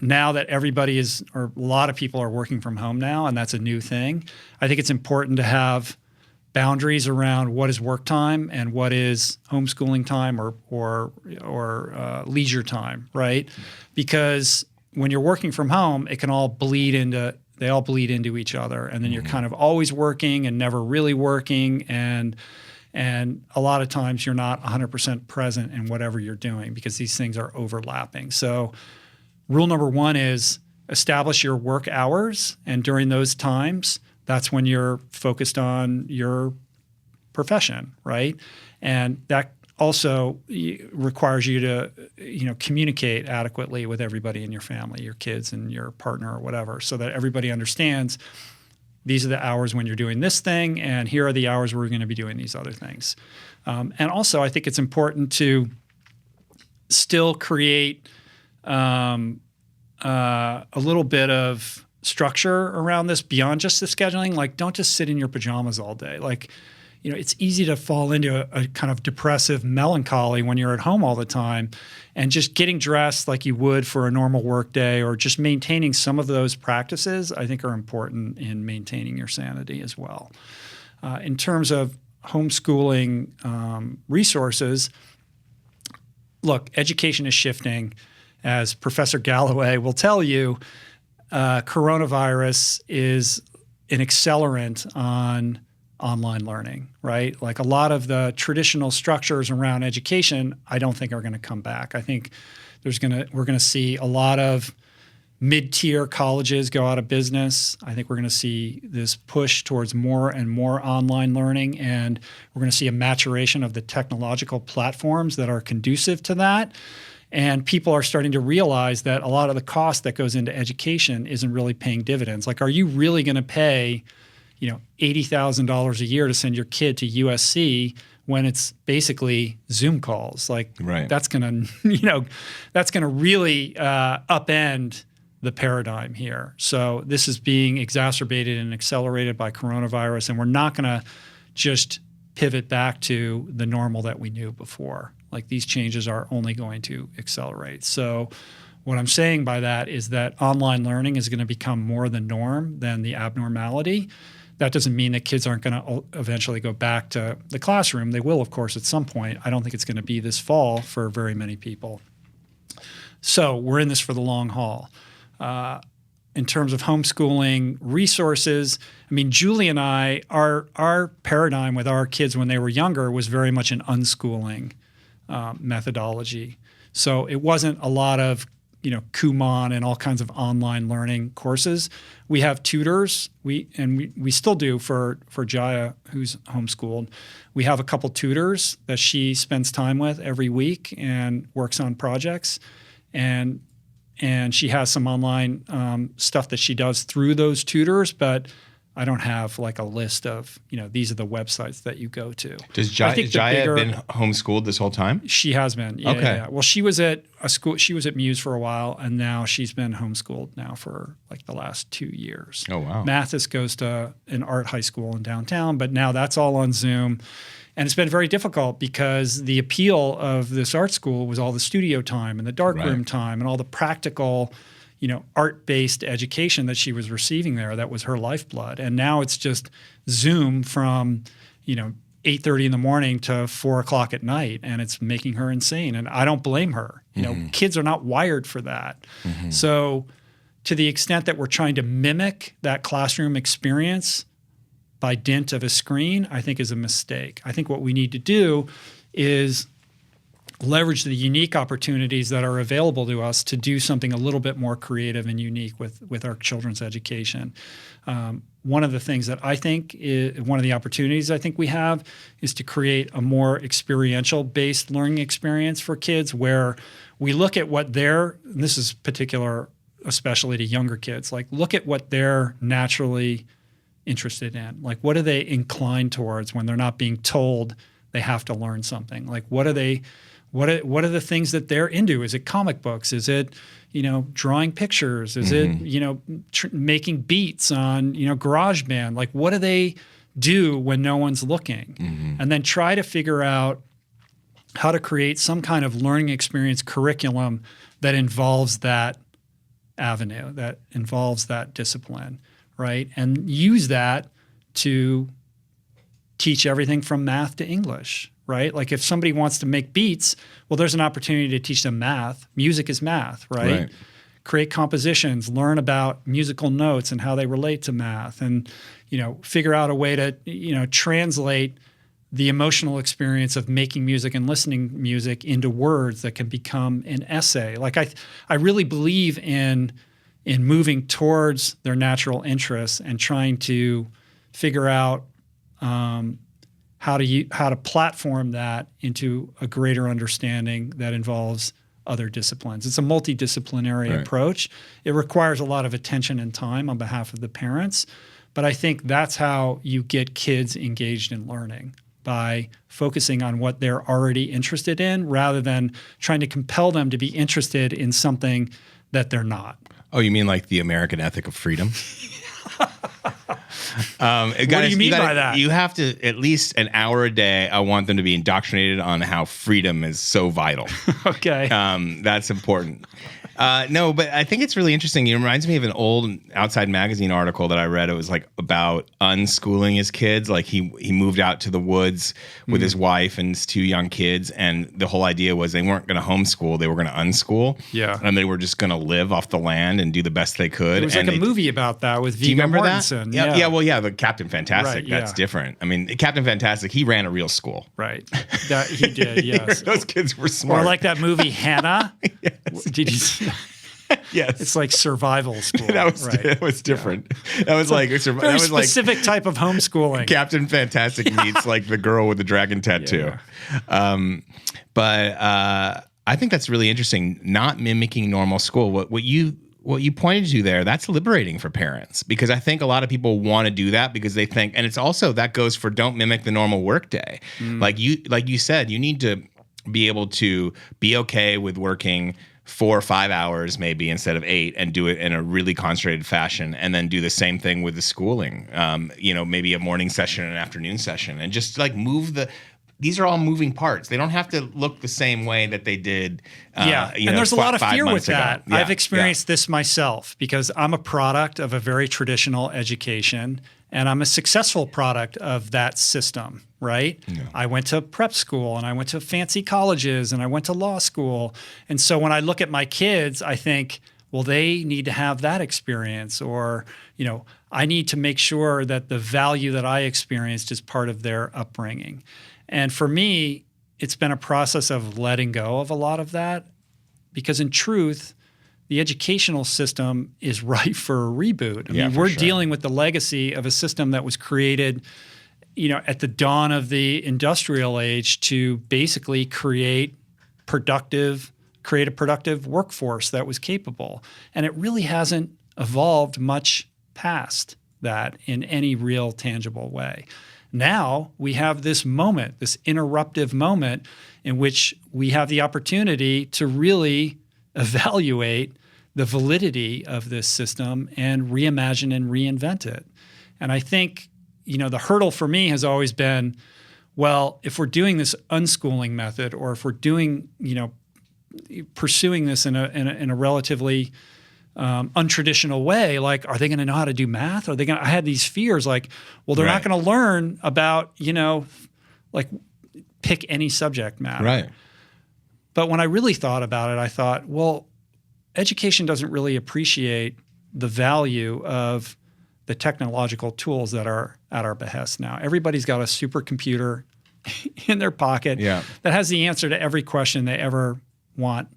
Now that everybody or a lot of people are working from home now, and that's a new thing, I think it's important to have boundaries around what is work time and what is homeschooling time or leisure time, right? Because when you're working from home, it can all bleed into each other. And then you're kind of always working and never really working. And a lot of times you're not 100% present in whatever you're doing because these things are overlapping. So rule number one is establish your work hours. And during those times, that's when you're focused on your profession, right? And that also requires you to, communicate adequately with everybody in your family, your kids and your partner or whatever, so that everybody understands these are the hours when you're doing this thing, and here are the hours where we're going to be doing these other things. And also, I think it's important to still create a little bit of structure around this beyond just the scheduling. Like, don't just sit in your pajamas all day. Like, it's easy to fall into a kind of depressive melancholy when you're at home all the time, and just getting dressed like you would for a normal work day, or just maintaining some of those practices, I think are important in maintaining your sanity as well. In terms of homeschooling resources, look, education is shifting. As Professor Galloway will tell you, coronavirus is an accelerant on online learning, right? Like, a lot of the traditional structures around education, I don't think are going to come back. I think we're going to see a lot of mid-tier colleges go out of business. I think we're going to see this push towards more and more online learning, and we're going to see a maturation of the technological platforms that are conducive to that. And people are starting to realize that a lot of the cost that goes into education isn't really paying dividends. Like, are you really going to pay $80,000 a year to send your kid to USC when it's basically Zoom calls? Like, right. That's going to really upend the paradigm here. So this is being exacerbated and accelerated by coronavirus, and we're not going to just pivot back to the normal that we knew before. Like, these changes are only going to accelerate. So what I'm saying by that is that online learning is going to become more the norm than the abnormality. That doesn't mean that kids aren't going to eventually go back to the classroom. They will, of course, at some point. I don't think it's going to be this fall for very many people. So we're in this for the long haul. In terms of homeschooling resources, I mean, Julie and I, our paradigm with our kids when they were younger was very much an unschooling methodology. So it wasn't a lot of Kumon and all kinds of online learning courses. We have tutors. We still do for Jaya, who's homeschooled. We have a couple tutors that she spends time with every week and works on projects, and she has some online stuff that she does through those tutors, but I don't have like a list of, these are the websites that you go to. Does Jaya have been homeschooled this whole time? She has been. Yeah, okay. Yeah. Well, she was at a school. She was at Muse for a while, and now she's been homeschooled now for like the last 2 years. Oh, wow. Mathis goes to an art high school in downtown, but now that's all on Zoom. And it's been very difficult because the appeal of this art school was all the studio time and the darkroom time and all the practical, art-based education that she was receiving there. That was her lifeblood. And now it's just Zoom from, 8:30 in the morning to 4 o'clock at night, and it's making her insane. And I don't blame her. Kids are not wired for that. Mm-hmm. So to the extent that we're trying to mimic that classroom experience by dint of a screen, I think is a mistake. I think what we need to do is leverage the unique opportunities that are available to us to do something a little bit more creative and unique with our children's education. One of the things that I think one of the opportunities I think we have is to create a more experiential-based learning experience for kids, where we look at what and this is particular especially to younger kids, like look at what they're naturally interested in. Like, what are they inclined towards when they're not being told they have to learn something? Like, what are the things that they're into? Is it comic books? Is it, drawing pictures? Is it, making beats on, GarageBand? Like, what do they do when no one's looking? Mm-hmm. And then try to figure out how to create some kind of learning experience curriculum that involves that avenue, that involves that discipline, right? And use that to teach everything from math to English, right? Like, if somebody wants to make beats, well, there's an opportunity to teach them math. Music is math, right? create compositions, learn about musical notes and how they relate to math, and, figure out a way to, translate the emotional experience of making music and listening music into words that can become an essay. Like I really believe in moving towards their natural interests and trying to figure out how to platform that into a greater understanding that involves other disciplines. It's a multidisciplinary approach. It requires a lot of attention and time on behalf of the parents, but I think that's how you get kids engaged in learning, by focusing on what they're already interested in rather than trying to compel them to be interested in something that they're not. Oh, you mean like the American ethic of freedom? What do you mean by that? You have to, at least an hour a day, I want them to be indoctrinated on how freedom is so vital. Okay. That's important. No, but I think it's really interesting. It reminds me of an old Outside Magazine article that I read. It was like about unschooling his kids. Like he moved out to the woods with his wife and his 2 young kids, and the whole idea was they weren't going to homeschool; they were going to unschool. Yeah, and they were just going to live off the land and do the best they could. There was like a movie about that with Viggo Mortensen. Yeah, well, the Captain Fantastic. Right, that's different. I mean, Captain Fantastic, he ran a real school. Right, that he did. Yes, those kids were smart. Or like that movie Hannah. Yes. Did you see? Yes, it's like survival school. That was different. Yeah. That was like a very specific type of homeschooling. Captain Fantastic meets like the girl with the dragon tattoo. Yeah. But I think that's really interesting. Not mimicking normal school. What you pointed to there, that's liberating for parents, because I think a lot of people want to do that because they think, and it's also that goes for don't mimic the normal workday. Like you said, you need to be able to be okay with working 4 or 5 hours maybe instead of 8, and do it in a really concentrated fashion, and then do the same thing with the schooling. Maybe a morning session and an afternoon session, and just like these are all moving parts. They don't have to look the same way that they did. And there's a lot of fear with that. Yeah, I've experienced this myself because I'm a product of a very traditional education, and I'm a successful product of that system, right? Yeah. I went to prep school, and I went to fancy colleges, and I went to law school. And so when I look at my kids, I think, well, they need to have that experience, or, I need to make sure that the value that I experienced is part of their upbringing. And for me, it's been a process of letting go of a lot of that, because in truth, the educational system is ripe for a reboot. I mean, we're dealing with the legacy of a system that was created, at the dawn of the industrial age to basically create a productive workforce that was capable. And it really hasn't evolved much past that in any real tangible way. Now we have this moment, this interruptive moment, in which we have the opportunity to really evaluate the validity of this system and reimagine and reinvent it. And I think, the hurdle for me has always been, well, if we're doing this unschooling method, or if we're doing, pursuing this in a relatively untraditional way, like, are they going to know how to do math? I had these fears, like, well, they're not going to learn about, like, pick any subject matter. Right. But when I really thought about it, I thought, well, education doesn't really appreciate the value of the technological tools that are at our behest now. Everybody's got a supercomputer in their pocket that has the answer to every question they ever want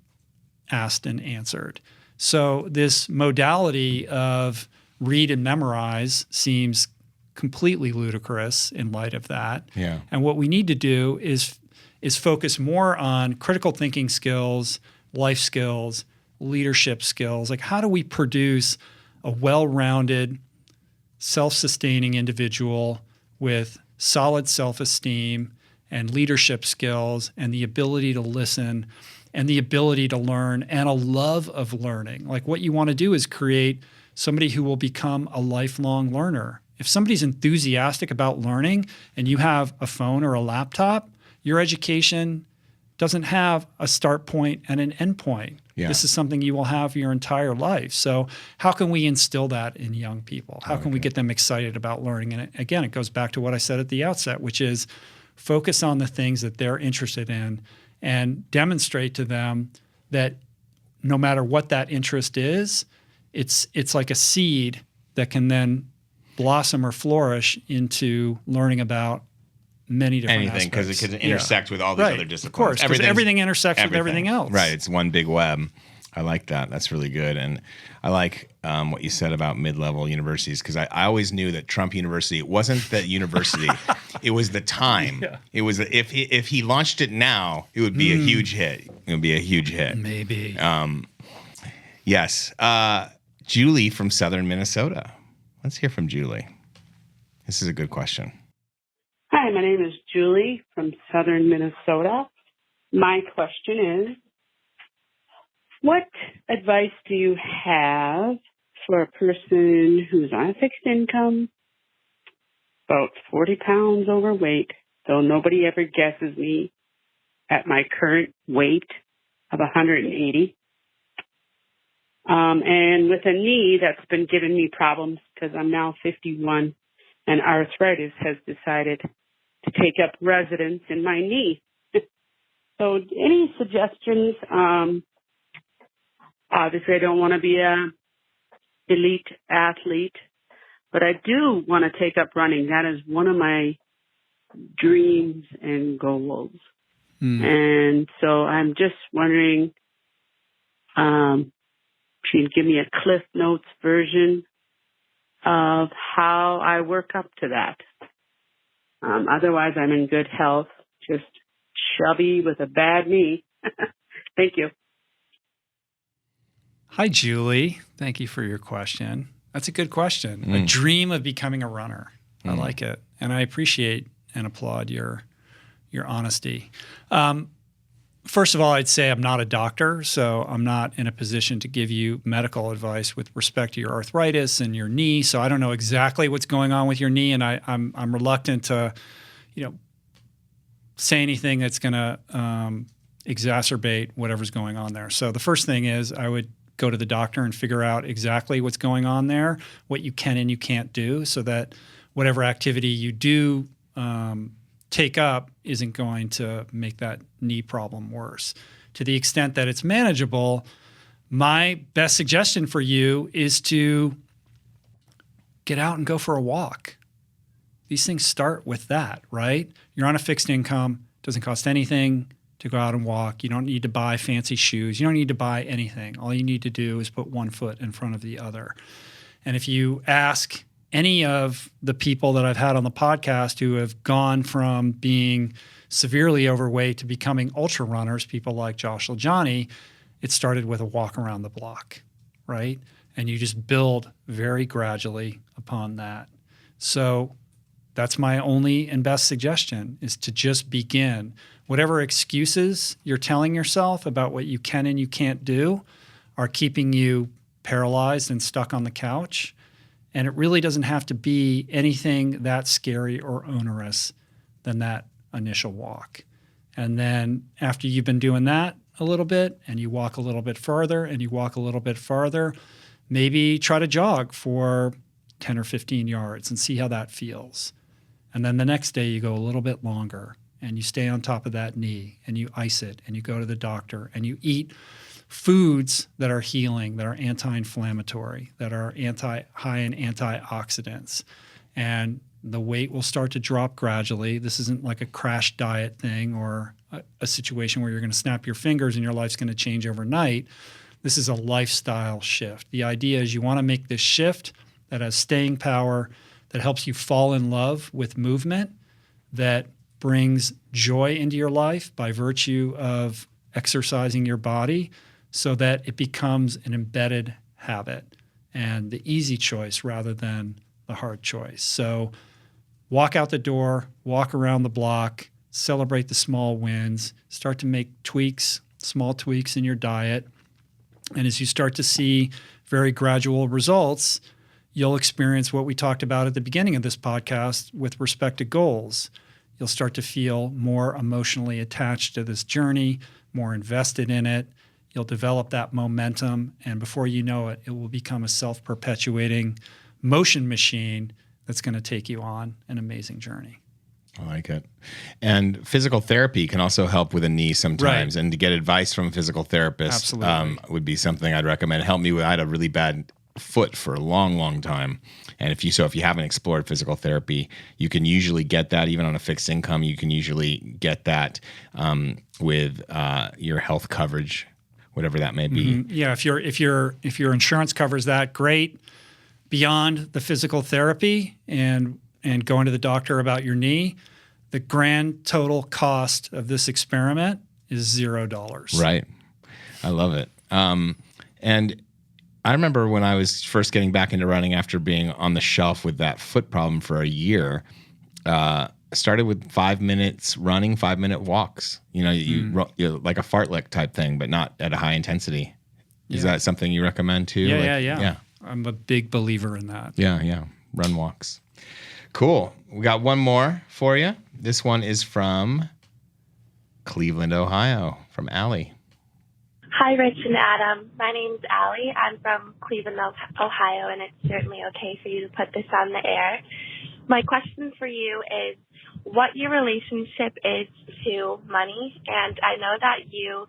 asked and answered. So this modality of read and memorize seems completely ludicrous in light of that. Yeah. And what we need to do is focus more on critical thinking skills, life skills, leadership skills. Like, how do we produce a well-rounded, self-sustaining individual with solid self-esteem and leadership skills and the ability to listen and the ability to learn and a love of learning. Like, what you want to do is create somebody who will become a lifelong learner. If somebody's enthusiastic about learning and you have a phone or a laptop, your education doesn't have a start point and an end point. Yeah. This is something you will have your entire life. So how can we instill that in young people? How can we get them excited about learning? And again, it goes back to what I said at the outset, which is focus on the things that they're interested in and demonstrate to them that no matter what that interest is, it's like a seed that can then blossom or flourish into learning about many different anything, because aspects. it can intersect with all these other disciplines. Of course, everything intersects with everything else. Right, it's one big web. I like that. That's really good. And I like what you said about mid-level universities, because I always knew that Trump University, it wasn't the university, it was the time. Yeah. It was if he launched it now, it would be a huge hit. It would be a huge hit. Maybe. Yes. Julie from Southern Minnesota. Let's hear from Julie. This is a good question. Hi, my name is Julie from Southern Minnesota. My question is, what advice do you have for a person who's on a fixed income, about 40 pounds overweight, though nobody ever guesses me at my current weight of 180, and with a knee that's been giving me problems because I'm now 51 and arthritis has decided to take up residence in my knee. So any suggestions? Obviously, I don't want to be a elite athlete, but I do want to take up running. That is one of my dreams and goals. And so I'm just wondering if you can give me a Cliff Notes version of how I work up to that. Otherwise, I'm in good health, just chubby with a bad knee. Thank you. Hi, Julie. Thank you for your question. That's a good question. A dream of becoming a runner. I like it. And I appreciate and applaud your honesty. First of all, I'd say I'm not a doctor, so I'm not in a position to give you medical advice with respect to your arthritis and your knee. So I don't know exactly what's going on with your knee, and I'm reluctant to, say anything that's going to exacerbate whatever's going on there. So the first thing is I would go to the doctor and figure out exactly what's going on there, what you can and you can't do, so that whatever activity you do take up isn't going to make that knee problem worse. To the extent that it's manageable, my best suggestion for you is to get out and go for a walk. These things start with that, right? You're on a fixed income, doesn't cost anything to go out and walk. You don't need to buy fancy shoes. You don't need to buy anything. All you need to do is put one foot in front of the other. And if you ask any of the people that I've had on the podcast who have gone from being severely overweight to becoming ultra runners, people like Josh Lajani, it started with a walk around the block, right? And you just build very gradually upon that. So that's my only and best suggestion, is to just begin. Whatever excuses you're telling yourself about what you can and you can't do are keeping you paralyzed and stuck on the couch. And it really doesn't have to be anything that scary or onerous than that initial walk. And then after you've been doing that a little bit, and you walk a little bit further, and you walk a little bit farther, maybe try to jog for 10 or 15 yards and see how that feels. And then the next day you go a little bit longer, and you stay on top of that knee, and you ice it, and you go to the doctor, and you eat foods that are healing, that are anti-inflammatory, that are high in antioxidants. And the weight will start to drop gradually. This isn't like a crash diet thing or a situation where you're going to snap your fingers and your life's going to change overnight. This is a lifestyle shift. The idea is you want to make this shift that has staying power, that helps you fall in love with movement, that brings joy into your life by virtue of exercising your body, so that it becomes an embedded habit and the easy choice rather than the hard choice. So walk out the door, walk around the block, celebrate the small wins, start to make small tweaks in your diet. And as you start to see very gradual results, you'll experience what we talked about at the beginning of this podcast with respect to goals. You'll start to feel more emotionally attached to this journey, more invested in it. You'll develop that momentum, and before you know it, it will become a self-perpetuating motion machine that's going to take you on an amazing journey. I like it. And physical therapy can also help with a knee sometimes. Right. And to get advice from a physical therapist would be something I'd recommend. Help me with, I had a really bad foot for a long, long time. And if you haven't explored physical therapy, you can usually get that even on a fixed income. You can usually get that with your health coverage, whatever that may be. Mm-hmm. Yeah, if your insurance covers that, great. Beyond the physical therapy and going to the doctor about your knee, the grand total cost of this experiment is $0. Right. I love it. And I remember when I was first getting back into running after being on the shelf with that foot problem for a year, I started with 5 minutes running, 5-minute walks. You like a fartlek type thing, but not at a high intensity. Is that something you recommend too? Yeah. I'm a big believer in that. Yeah. Run walks. Cool. We got one more for you. This one is from Cleveland, Ohio, from Allie. Hi, Rich and Adam. My name's Allie. I'm from Cleveland, Ohio, and it's certainly okay for you to put this on the air. My question for you is what your relationship is to money. And I know that you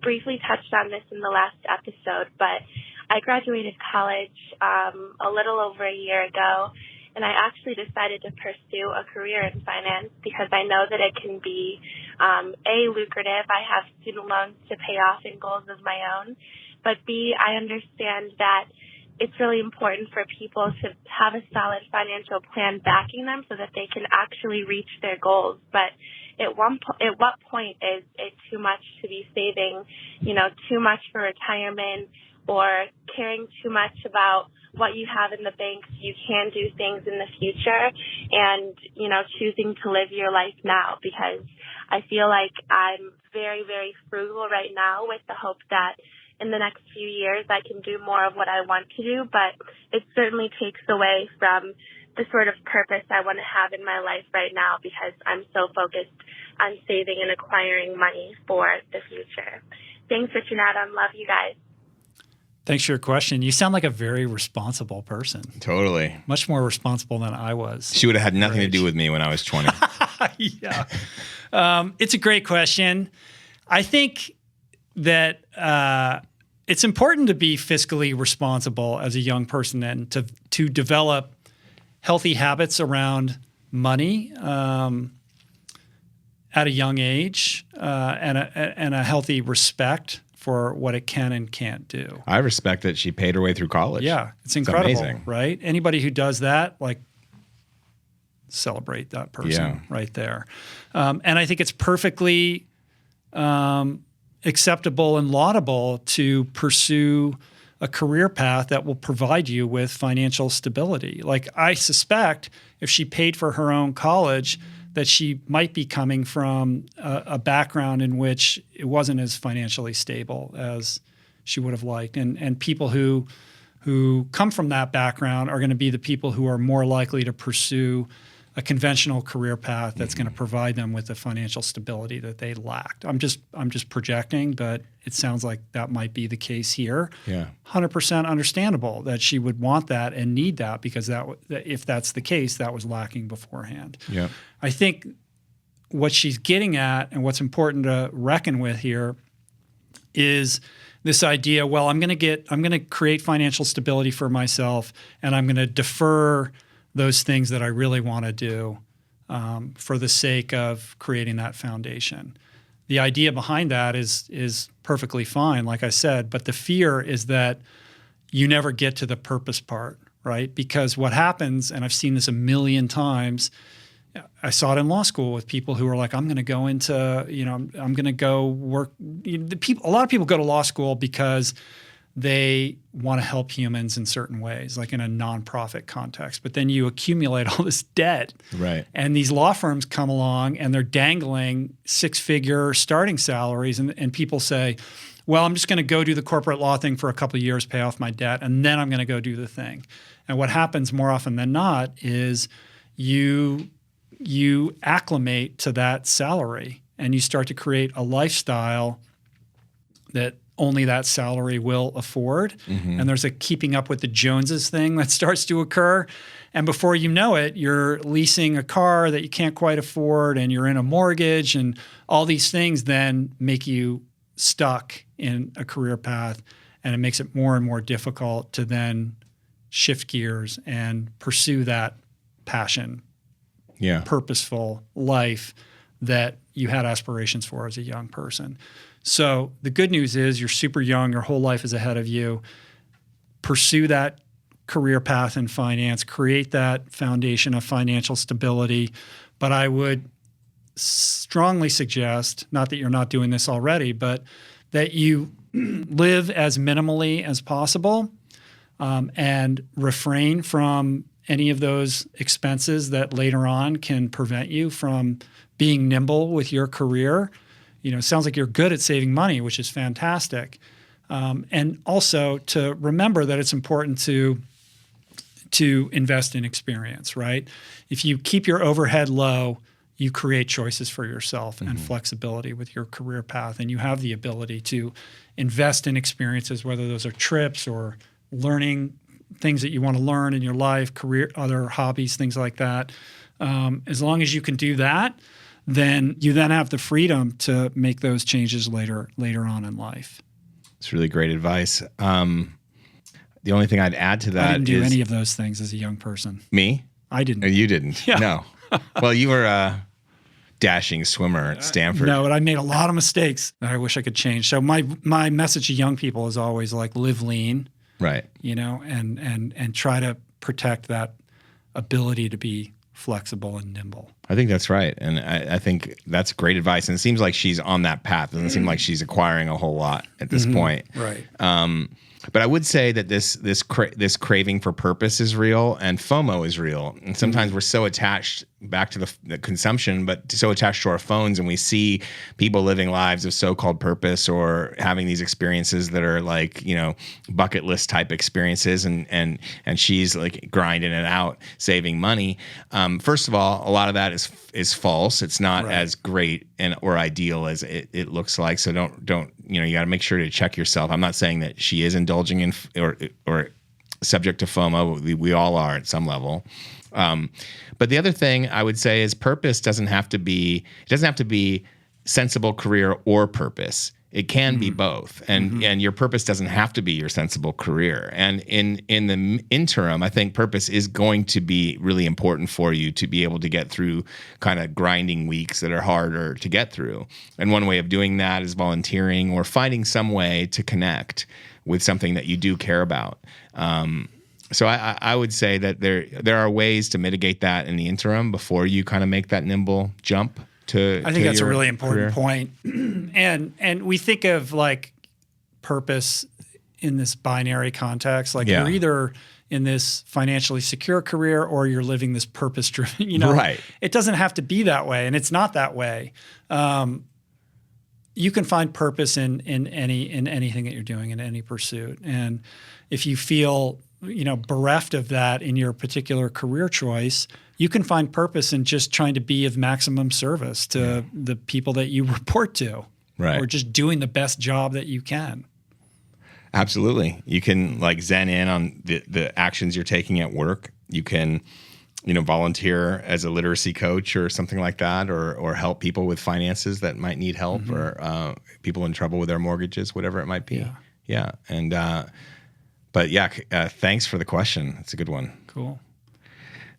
briefly touched on this in the last episode, but I graduated college a little over a year ago, and I actually decided to pursue a career in finance because I know that it can be, A, lucrative. I have student loans to pay off and goals of my own. But B, I understand that it's really important for people to have a solid financial plan backing them so that they can actually reach their goals. But at what point is it too much to be saving, too much for retirement or caring too much about what you have in the bank so you can do things in the future and, choosing to live your life now? Because I feel like I'm very, very frugal right now with the hope that in the next few years I can do more of what I want to do, but it certainly takes away from the sort of purpose I want to have in my life right now because I'm so focused on saving and acquiring money for the future. Thanks, Rich and Adam. Love you guys. Thanks for your question. You sound like a very responsible person. Totally. Much more responsible than I was. She would have had nothing to do with me when I was 20. Yeah. It's a great question. I think that it's important to be fiscally responsible as a young person and to develop healthy habits around money at a young age and a healthy respect for what it can and can't do. I respect that she paid her way through college. Yeah, it's incredible, amazing. Right? Anybody who does that, celebrate that person right there. And I think it's perfectly acceptable and laudable to pursue a career path that will provide you with financial stability. I suspect if she paid for her own college, that she might be coming from a background in which it wasn't as financially stable as she would have liked. And people who come from that background are going to be the people who are more likely to pursue a conventional career path that's going to provide them with the financial stability that they lacked. I'm just projecting, but it sounds like that might be the case here. Yeah, 100% understandable that she would want that and need that because if that's the case, that was lacking beforehand. Yeah, I think what she's getting at and what's important to reckon with here is this idea. Well, I'm going to create financial stability for myself, and I'm going to defer those things that I really want to do for the sake of creating that foundation. The idea behind that is perfectly fine, like I said, but the fear is that you never get to the purpose part, right? Because what happens, and I've seen this a million times, I saw it in law school with people who are like, I'm going to go into, I'm going to go work. A lot of people go to law school because they want to help humans in certain ways, like in a nonprofit context. But then you accumulate all this debt. Right. And these law firms come along and they're dangling 6-figure starting salaries. And people say, well, I'm just going to go do the corporate law thing for a couple of years, pay off my debt, and then I'm going to go do the thing. And what happens more often than not is you acclimate to that salary and you start to create a lifestyle that only that salary will afford. And there's a keeping up with the Joneses thing that starts to occur. And before you know it, you're leasing a car that you can't quite afford, and you're in a mortgage, and all these things then make you stuck in a career path, and it makes it more and more difficult to then shift gears and pursue that passion, purposeful life that you had aspirations for as a young person. So the good news is you're super young, your whole life is ahead of you. Pursue that career path in finance, create that foundation of financial stability. But I would strongly suggest, not that you're not doing this already, but that you live as minimally as possible, and refrain from any of those expenses that later on can prevent you from being nimble with your career. You know, it sounds like you're good at saving money, which is fantastic. And also to remember that it's important to invest in experience, right? If you keep your overhead low, you create choices for yourself and flexibility with your career path, and you have the ability to invest in experiences, whether those are trips or learning things that you want to learn in your life, career, other hobbies, things like that. As long as you can do that, then you then have the freedom to make those changes later on in life. It's really great advice. The only thing I'd add to that I didn't do any of those things as a young person. Me? I didn't. No, you didn't? Yeah. No. Well, you were a dashing swimmer at Stanford. No, but I made a lot of mistakes that I wish I could change. So my message to young people is always like live lean. Right. You know, and try to protect that ability to be flexible and nimble. I think that's right. And I think that's great advice. And it seems like she's on that path. It doesn't seem like she's acquiring a whole lot at this point. Right. But I would say that this craving for purpose is real, and FOMO is real. And sometimes we're so attached back to the consumption, but so attached to our phones, and we see people living lives of so-called purpose or having these experiences that are like, you know, bucket list type experiences, and she's like grinding it out, saving money. First of all, a lot of that is false. It's not as great or ideal as it looks like. So don't you know, you got to make sure to check yourself. I'm not saying that she is indulging in or subject to FOMO. We all are at some level. But the other thing I would say is purpose doesn't have to be sensible career or purpose. It can be both, and your purpose doesn't have to be your sensible career. And in the interim, I think purpose is going to be really important for you to be able to get through kind of grinding weeks that are harder to get through. And one way of doing that is volunteering or finding some way to connect with something that you do care about. So I would say that there are ways to mitigate that in the interim before you kind of make that nimble jump. I think that's a really important point. And we think of like purpose in this binary context. Like you're either in this financially secure career or you're living this purpose-driven, you know. Right. It doesn't have to be that way, and it's not that way. You can find purpose in anything that you're doing, in any pursuit. And if you feel, you know, bereft of that in your particular career choice, you can find purpose in just trying to be of maximum service to the people that you report to, or just doing the best job that you can. Absolutely. You can like zen in on the actions you're taking at work. You can, you know, volunteer as a literacy coach or something like that, or help people with finances that might need help, or people in trouble with their mortgages, whatever it might be. Yeah. And, but yeah, thanks for the question. It's a good one. Cool.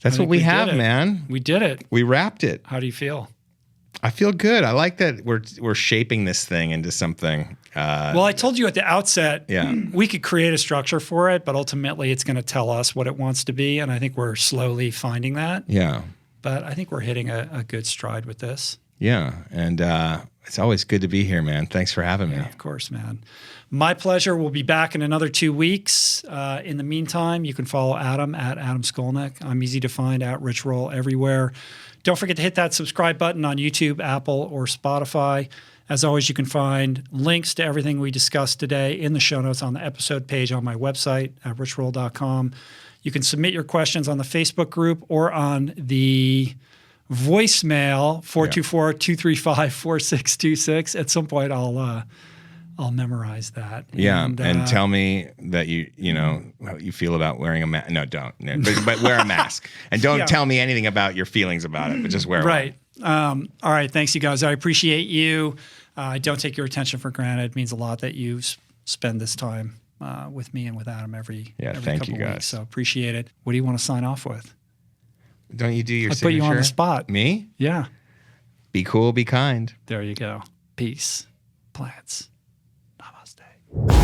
That's what we have, man. We did it. We wrapped it. How do you feel? I feel good. I like that we're shaping this thing into something. Well, I told you at the outset, we could create a structure for it, but ultimately it's going to tell us what it wants to be, and I think we're slowly finding that. Yeah. But I think we're hitting a good stride with this. Yeah, and it's always good to be here, man. Thanks for having me. Of course, man. My pleasure. We'll be back in another 2 weeks. In the meantime, you can follow Adam at Adam Skolnick. I'm easy to find at Rich Roll everywhere. Don't forget to hit that subscribe button on YouTube, Apple, or Spotify. As always, you can find links to everything we discussed today in the show notes on the episode page on my website at richroll.com. You can submit your questions on the Facebook group or on the voicemail 424-235-4626. At some point, I'll I'll memorize that. Yeah, and tell me that you know how you feel about wearing a mask. No, don't. No, but wear a mask, and don't tell me anything about your feelings about it. But just wear one. All right, thanks, you guys. I appreciate you. I don't take your attention for granted. It means a lot that you spend this time with me and with Adam every thank couple you guys. weeks. So appreciate it. What do you want to sign off with? Don't you do your I signature? put you on the spot. Me? Yeah. Be cool, be kind. There you go. Peace. Plants. Namaste.